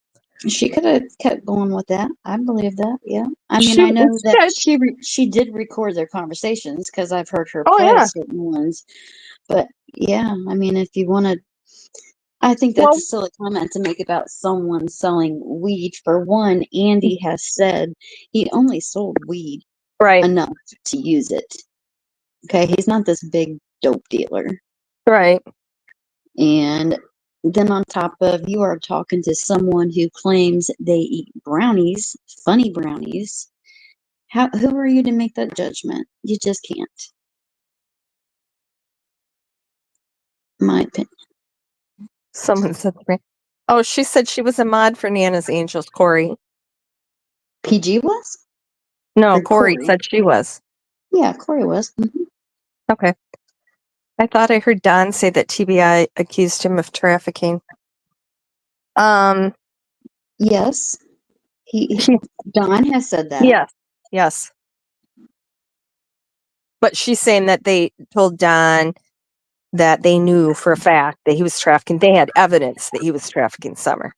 She could have kept going with that. I believe that. Yeah. I mean, I know that she did record their conversations because I've heard her play certain ones. But yeah, I mean, if you want to, I think that's a silly comment to make about someone selling weed. For one, Andy has said he only sold weed enough to use it. Okay, he's not this big dope dealer. Right. And then on top of, you are talking to someone who claims they eat brownies, funny brownies. Who are you to make that judgment? You just can't. My opinion. Someone said, oh, she said she was a mod for Nana's Angels, Corey. PG was? No, Corey said she was. Yeah, Corey was. Okay. I thought I heard Don say that TBI accused him of trafficking. Yes. Don has said that. Yes. But she's saying that they told Don that they knew for a fact that he was trafficking. They had evidence that he was trafficking Summer.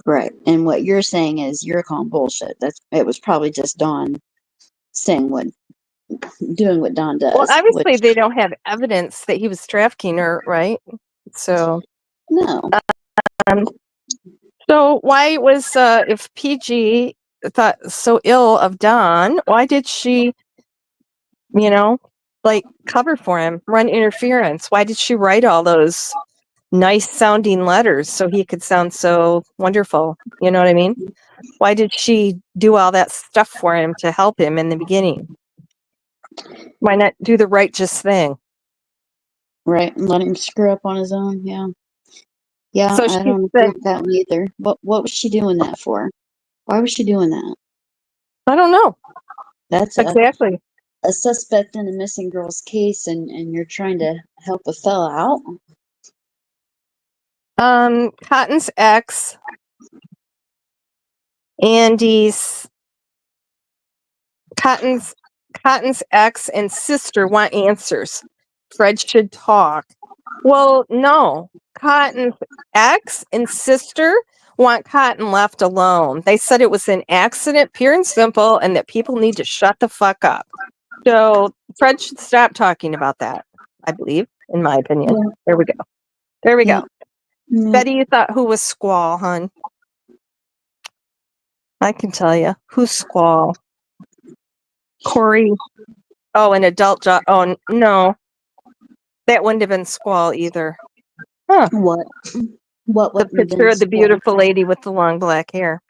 Right. And what you're saying is you're calling bullshit. It was probably just Don saying doing what Don does. Well, obviously they don't have evidence that he was trafficking her, right? So no. So why was if PG thought so ill of Don, why did she, cover for him, run interference? Why did she write all those nice sounding letters so he could sound so wonderful? You know what I mean? Why did she do all that stuff for him to help him in the beginning? Why not do the righteous thing? Right, and let him screw up on his own. Yeah. Yeah, So I don't agree with that one either. What was she doing that for? Why was she doing that? I don't know. That's exactly a suspect in a missing girl's case, and you're trying to help a fella out. Cotton's ex, Cotton's ex and sister want answers. Fred should talk. Well, no. Cotton's ex and sister want Cotton left alone. They said it was an accident, pure and simple, and that people need to shut the fuck up. So Fred should stop talking about that, I believe, in my opinion. There we go. No. Betty, you thought who was Squall, hon? I can tell you. Who's Squall? Corey. Oh, an adult job. Oh, no. That wouldn't have been Squall either. Huh. What? What The wouldn't have picture been of the Squall? beautiful lady with the long black hair.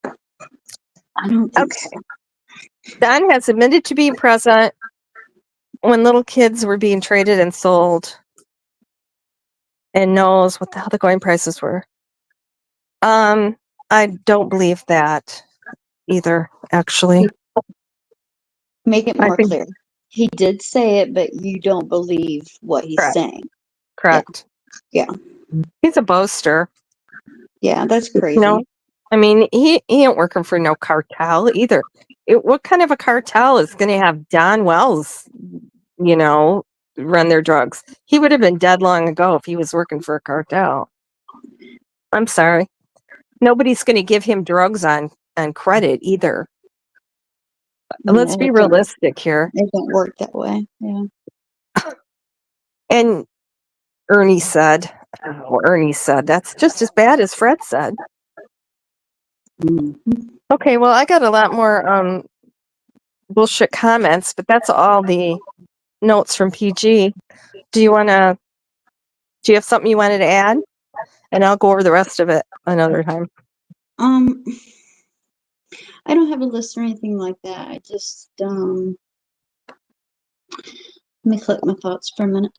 I don't think Okay. so. Don has admitted to being present when little kids were being traded and sold and knows what the hell the going prices were. I don't believe that either, actually. Make it I more think clear. He did say it, but you don't believe what he's correct. saying. Correct. Yeah. He's a boaster. Yeah, that's You crazy. know, I mean, he ain't working for no cartel either. What kind of a cartel is going to have Don Wells, run their drugs? He would have been dead long ago if he was working for a cartel. I'm sorry. Nobody's going to give him drugs on credit either. Let's be realistic here. It don't work that way. Yeah. And Ernie said, that's just as bad as Fred said. Mhm. Okay, well, I got a lot more bullshit comments, but that's all the notes from PG. Do you have something you wanted to add? And I'll go over the rest of it another time. I don't have a list or anything like that. I just let me collect my thoughts for a minute.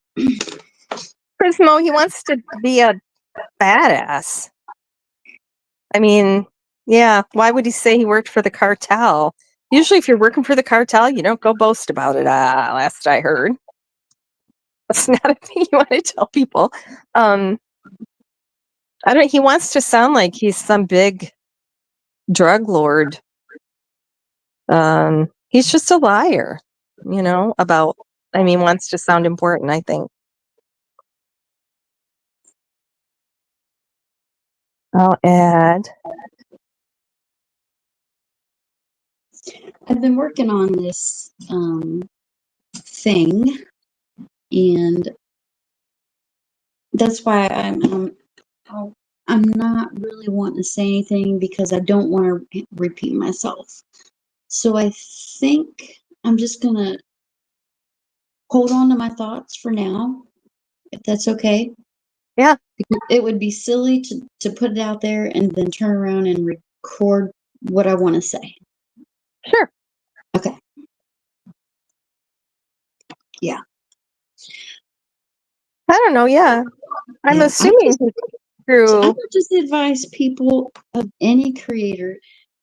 Prismo, he wants to be a badass. I mean, yeah, why would he say he worked for the cartel? Usually if you're working for the cartel, you don't go boast about it, last I heard. That's not a thing you want to tell people. He wants to sound like he's some big drug lord. He's just a liar, wants to sound important, I think. I'll add. I've been working on this thing, and that's why I'm not really wanting to say anything because I don't want to repeat myself. So I think I'm just gonna hold on to my thoughts for now, if that's okay. Yeah. Because it would be silly to put it out there and then turn around and record what I want to say. Sure. Okay. Yeah. I don't know. Yeah. I'm Yeah. assuming I through. would just advise people of any creator,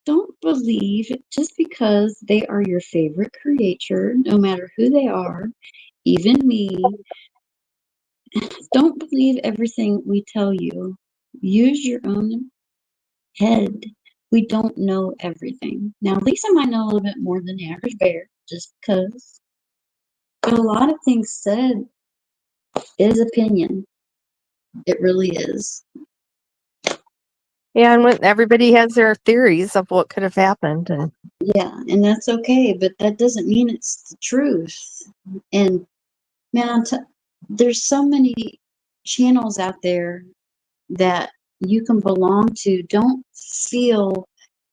don't believe just because they are your favorite creator, no matter who they are, even me. Don't believe everything we tell you. Use your own head. We don't know everything. Now, Lisa might know a little bit more than the average bear, just because. But a lot of things said is opinion. It really is. Yeah, and when everybody has their theories of what could have happened, and Yeah, and that's okay, but that doesn't mean it's the truth. And man, there's so many channels out there that you can belong to. Don't feel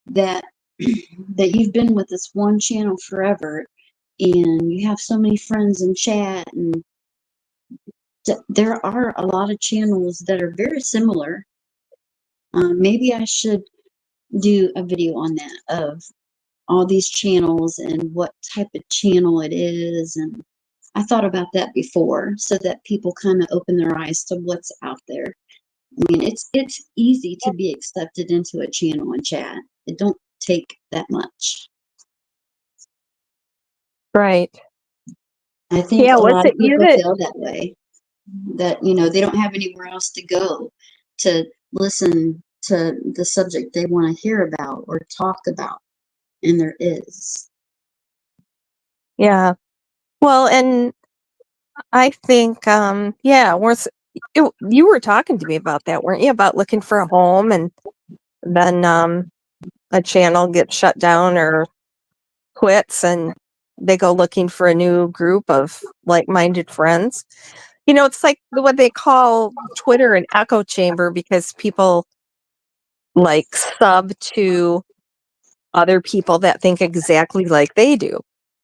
that that you've been with this one channel forever and you have so many friends in chat, and there are a lot of channels that are very similar. Maybe I should do a video on that, of all these channels and what type of channel it is. And I thought about that before, so that people kind of open their eyes to what's out there. I mean, it's easy to be accepted into a channel and chat. It don't take that much. right. I think Yeah, a what's lot of it people unit? feel that way, that they don't have anywhere else to go to listen to the subject they want to hear about or talk about, and there is. Yeah. Well, and I think, yeah, you were talking to me about that, weren't you? About looking for a home, and then a channel gets shut down or quits, and they go looking for a new group of like-minded friends. It's like what they call Twitter an echo chamber because people like sub to other people that think exactly like they do.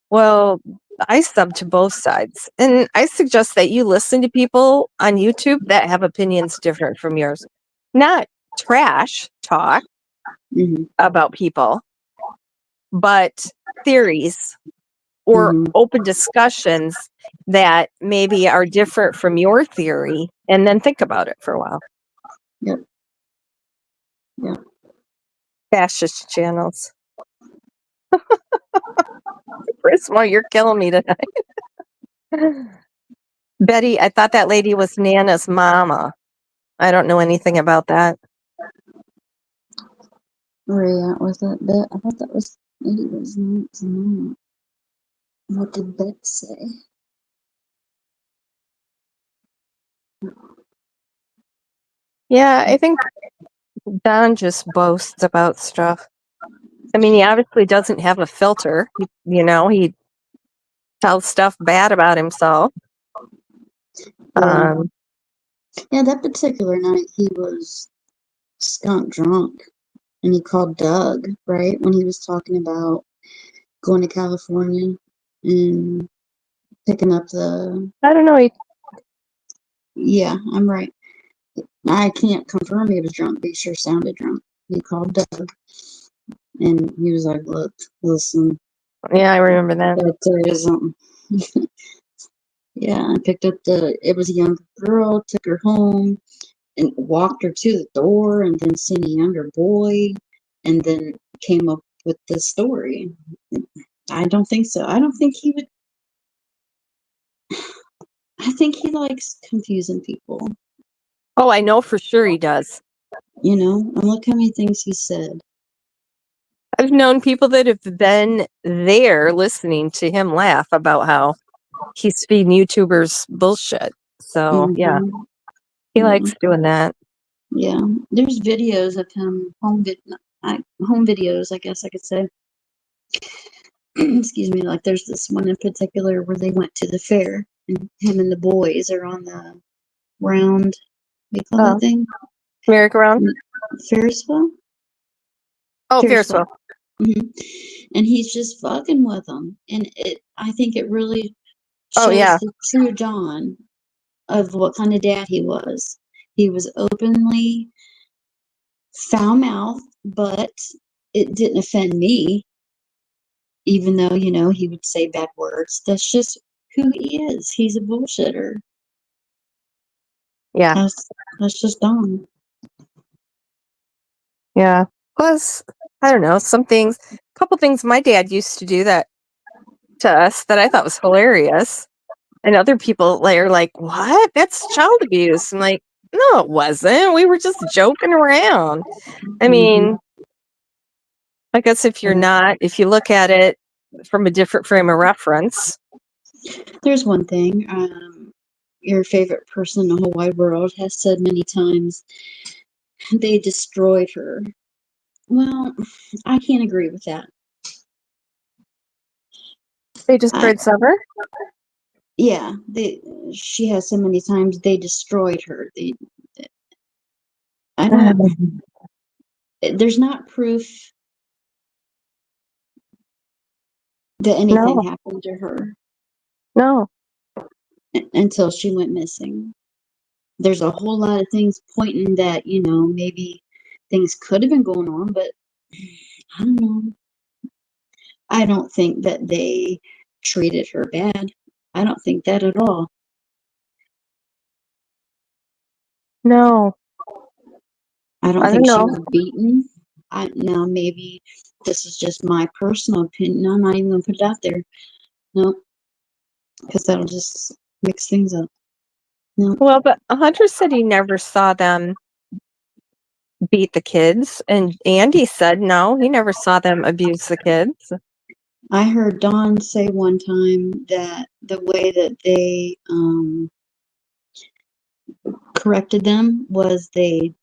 Well, I sub to both sides. And I suggest that you listen to people on YouTube that have opinions different from yours. Not trash talk Mhm. about people, but theories or Mhm. open discussions that maybe are different from your theory and then think about it for a while. Yep. Yep. Fascist channels. Prisma, you're killing me tonight. Betty, I thought that lady was Nana's mama. I don't know anything about that. Where are you at with it, Bet? I thought that was maybe it was not. What did Bet say? Yeah, I think Don just boasts about stuff. I mean, he obviously doesn't have a filter. He tells stuff bad about himself. Yeah. Um, Yeah, that particular night he was skunk drunk and he called Doug, right? When he was talking about going to California and picking up the. I don't know. Yeah, I'm right. I can't confirm he was drunk, but he sure sounded drunk. He called Doug and he was like, "Look, listen, Yeah, I remember that. there is something." Yeah, I picked up it was a young girl, took her home and walked her to the door and then seen a younger boy and then came up with this story. I don't think so. I don't think he would. I think he likes confusing people, Oh, I know for sure he does. and look how many things he said. I've known people that have been there listening to him laugh about how he's feeding YouTubers bullshit. So, yeah, Hmm. he Yeah, likes doing that. yeah. There's videos of him home videos, I guess I could say. Excuse me. Like there's this one in particular where they went to the fair and him and the boys are on the round. What do you call that Oh, thing? merry-go-round? Ferris wheel. Oh, Ferris Ferris wheel. wheel. Hmm. And he's just fucking with them, and I think it really Oh, shows yeah. the true John of what kind of dad he was. He was openly foul mouth, but it didn't offend me, even though, he would say bad words. That's just who he is. He's a bullshitter. Yeah. That's just Don. Yeah. Plus, I don't know, a couple things my dad used to do that to us that I thought was hilarious. And other people are like, what? That's child abuse. I'm like, no, it wasn't. We were just joking around. I Hmm. mean, I guess if you look at it from a different frame of reference. There's one thing. Your favorite person in the whole wide world has said many times they destroyed her. Well, I can't agree with that. They just I tried summer. Yeah, she has so many times they destroyed her. I don't. There's not proof that anything No, happened to her no. until she went missing. There's a whole lot of things pointing that maybe things could have been going on, but I don't know. I don't think that they treated her bad. I don't think that at all. No. I don't I don't think she know. was beaten. Now maybe this is just my personal opinion. I'm not even gonna put it out there. No, because that'll just mix things up. No, Well, but Hunter said he never saw them beat the kids. And Andy said no, he never saw them abuse the kids. I heard Dawn say one time that the way that they corrected them was they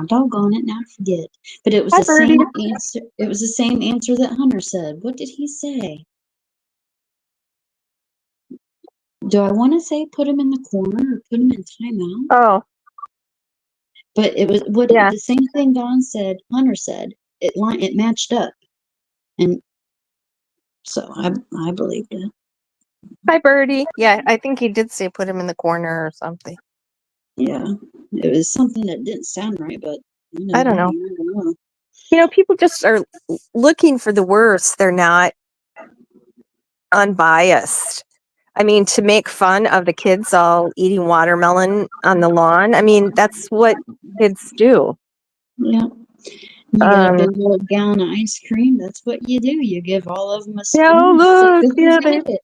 doggone it, now I forget. But it was Hi, the Birdie. same answer. It was the same answer that Hunter said. What did he say? Do I want to say put him in the corner or put him in timeout? Oh, But it was what yeah. the same thing Don said, Hunter said. It matched up, and so I believed it. Hi, Birdie. Yeah, I think he did say put him in the corner or something. Yeah, it was something that didn't sound right, but I don't know. you never know. People just are looking for the worst. They're not unbiased. I mean, to make fun of the kids all eating watermelon on the lawn. I mean, that's what kids do. Yeah, you got a Um, big old gallon of ice cream. That's what you do. You give all of them a yeah, oh, spoon and say, look, "Go yeah, get it."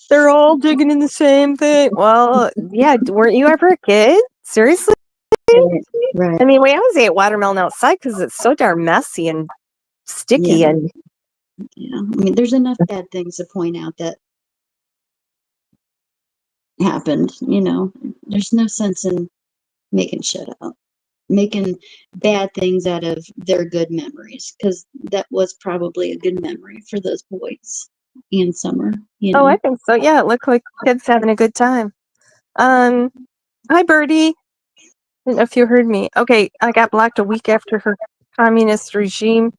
they're all digging in the same thing. Well, yeah, weren't you ever a kid? Seriously? Right, right. I mean, we always ate watermelon outside because it's so darn messy and sticky. Yeah, And yeah. I mean, there's enough bad things to point out that happened. There's no sense in making shit up, making bad things out of their good memories, because that was probably a good memory for those boys and Summer. oh, I think so. Yeah, it looked like kids having a good time. Um, Hi, Birdie. Didn't know if you heard me. Okay, I got blocked a week after her communist regime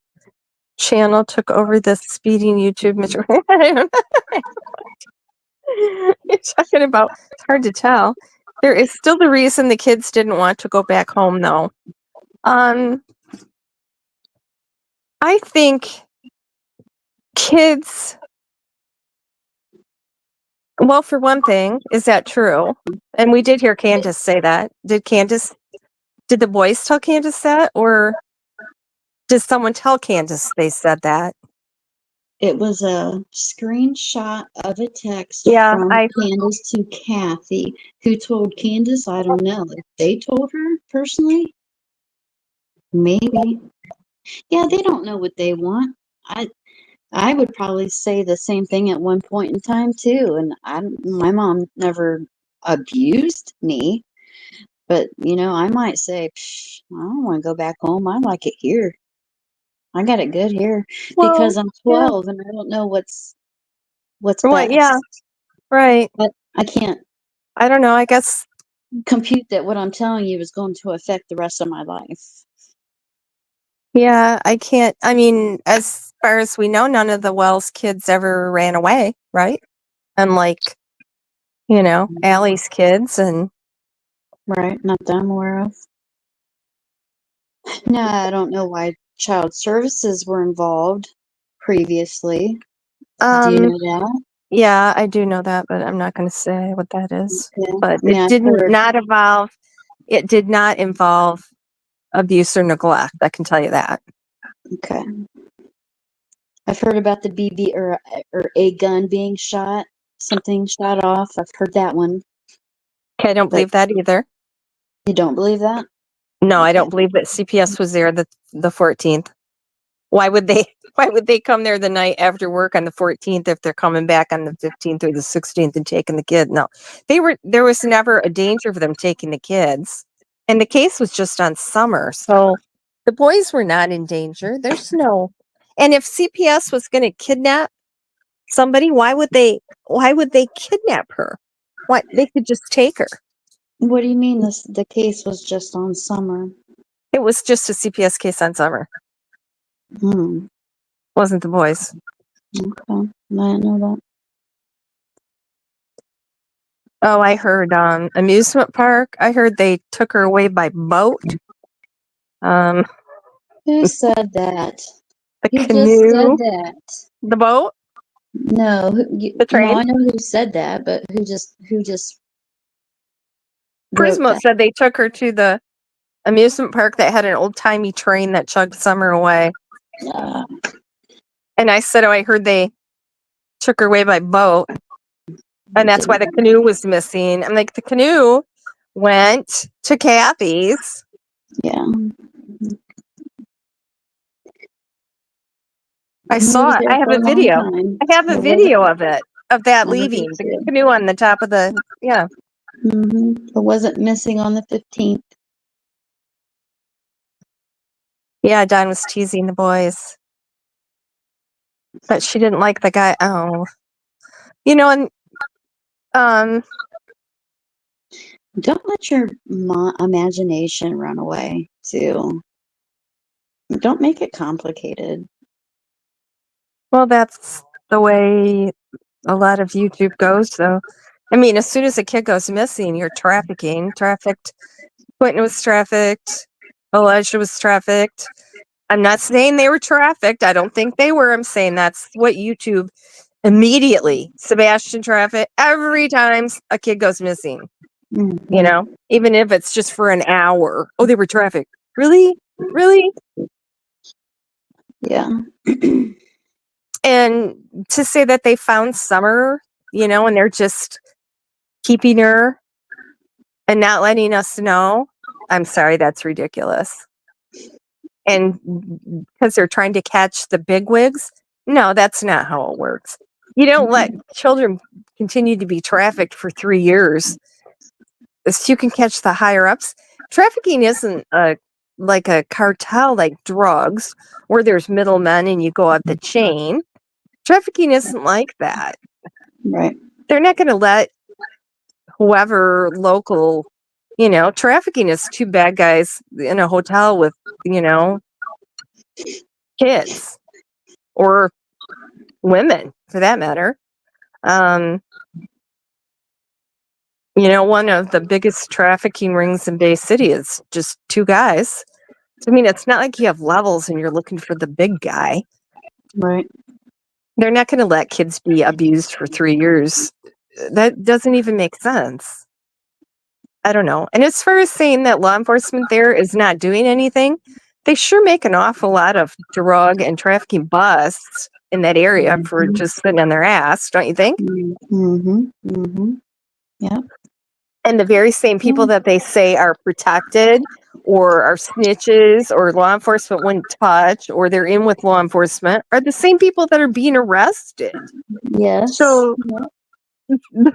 channel took over the speeding YouTube material. I don't know what you're talking about. It's hard to tell. There is still the reason the kids didn't want to go back home, though. Um, I think kids. Well, for one thing, is that true? And we did hear Candace say that. Did the boys tell Candace that, or did someone tell Candace they said that? It was a screenshot of a text Yeah, from Candace to Kathy, who told Candace, I don't know if they told her personally. Maybe. Yeah, they don't know what they want. I would probably say the same thing at one point in time too. And my mom never abused me, but I might say, "Psh, I don't want to go back home. I like it here. I got it good here," well, because I'm yeah, 12 and I don't know what's what? Yeah, best. right. But I can't I don't know. I guess, compute that what I'm telling you is going to affect the rest of my life. yeah, I can't. I mean, as far as we know, none of the Wells kids ever ran away, right? Unlike, Allie's kids. And Right? Not that I'm aware of. No, I don't know why child services were involved previously. Do you um, know that? yeah, I do know that, but I'm not going to say what that is. Okay. But I mean, I've heard. it did not involve abuse or neglect. I can tell you that. Okay. I've heard about the BB or a gun being shot, something shot off. I've heard that one, Okay, I don't but believe that either. you don't believe that? No, I Okay. don't believe that CPS was there the 14th. Why would they why would they come there the night after work on the 14th if they're coming back on the 15th or the 16th and taking the kid? No. There was never a danger of them taking the kids. And the case was just on Summer. So the boys were not in danger. There's no. And if CPS was going to kidnap somebody, why would they kidnap her? Why they could just take her. What do you mean the case was just on Summer? It was just a CPS case on Summer. Hmm. Wasn't the boys. Okay. I didn't know that. Oh, I heard amusement park. I heard they took her away by boat. Um, Who said that? the Who just said canoe, that? the boat, No, the train. I know who said that, but who just wrote Prismo that? said they took her to the amusement park that had an old timey train that chugged Summer away. Uh, And I said, "Oh, I heard they took her away by boat, and that's why didn't. the canoe was missing." I'm like, the canoe went to Kathy's. Yeah, I he saw was it. there I have for a a long video. time. I have a It wasn't. video of it, of that I do leaving the too. canoe on the top of the, yeah. It wasn't missing on the 15th. Yeah, Don was teasing the boys, but she didn't like the guy. Oh, and Um, Don't let your imagination run away, too. Don't make it complicated. well, that's the way a lot of YouTube goes, though. I mean, as soon as a kid goes missing, you're trafficked. Quentin was trafficked. Elijah was trafficked. I'm not saying they were trafficked. I don't think they were. I'm saying that's what YouTube immediately. Sebastian traffic every time a kid goes missing. Mm-hmm. You know, even if it's just for an hour. Oh, they were trafficked. Really? Really? Yeah. And to say that they found Summer, and they're just keeping her and not letting us know, I'm sorry, that's ridiculous. And because they're trying to catch the bigwigs, no, that's not how it works. You don't let children continue to be trafficked for 3 years so you can catch the higher ups. Trafficking isn't like a cartel like drugs where there's middlemen and you go up the chain. Trafficking isn't like that. Right. They're not going to let whoever local, trafficking is two bad guys in a hotel with, kids or women for that matter. One of the biggest trafficking rings in Bay City is just two guys. I mean, it's not like you have levels and you're looking for the big guy. Right. They're not going to let kids be abused for 3 years. That doesn't even make sense. I don't know. And as far as saying that law enforcement there is not doing anything, they sure make an awful lot of drug and trafficking busts in that area for just sitting on their ass, don't you think? Mm-hmm. Mm-hmm. Yeah. And the very same people that they say are protected or are snitches or law enforcement wouldn't touch or they're in with law enforcement are the same people that are being arrested. Yes. So Yeah.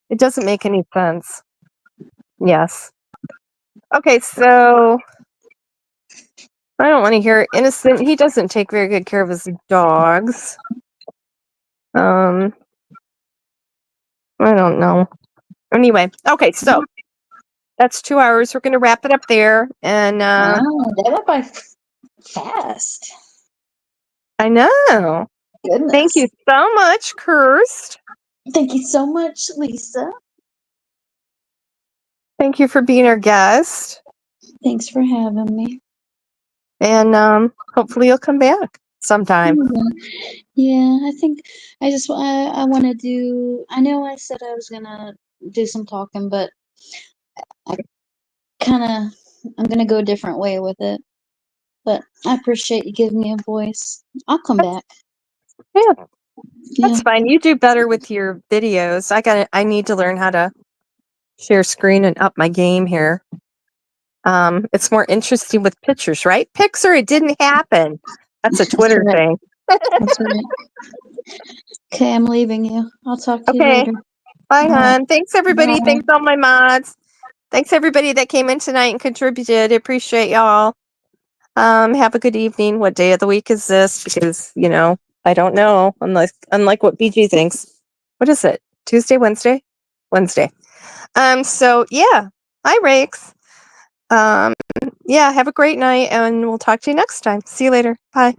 it doesn't make any sense. Yes. Okay, so I don't want to hear Innocent. He doesn't take very good care of his dogs. I don't know. Anyway, okay, so that's 2 hours. We're going to wrap it up there. And Wow, that went by fast. I know. Goodness. Thank you so much, Kirst. Thank you so much, Lisa. Thank you for being our guest. Thanks for having me. And hopefully you'll come back sometime. Yeah, I think I want to do. I know I said I was gonna do some talking, but I I'm gonna go a different way with it. But I appreciate you giving me a voice. I'll come back. Yeah, Yeah. that's fine. You do better with your videos. I need to learn how to share screen and up my game here. It's more interesting with pictures, right? Pixar, it didn't happen. That's a Twitter right. thing. That's right. Okay, I'm leaving you. I'll talk to you Okay. later. Bye, All right. hon. Thanks, everybody. Bye. Thanks, all my mods. Thanks, everybody that came in tonight and contributed. I appreciate y'all. Have a good evening. What day of the week is this? Because, I don't know. Unlike what BG thinks. What is it? Tuesday, Wednesday? Wednesday. So yeah. Hi, Rakes. Yeah, have a great night and we'll talk to you next time. See you later. Bye.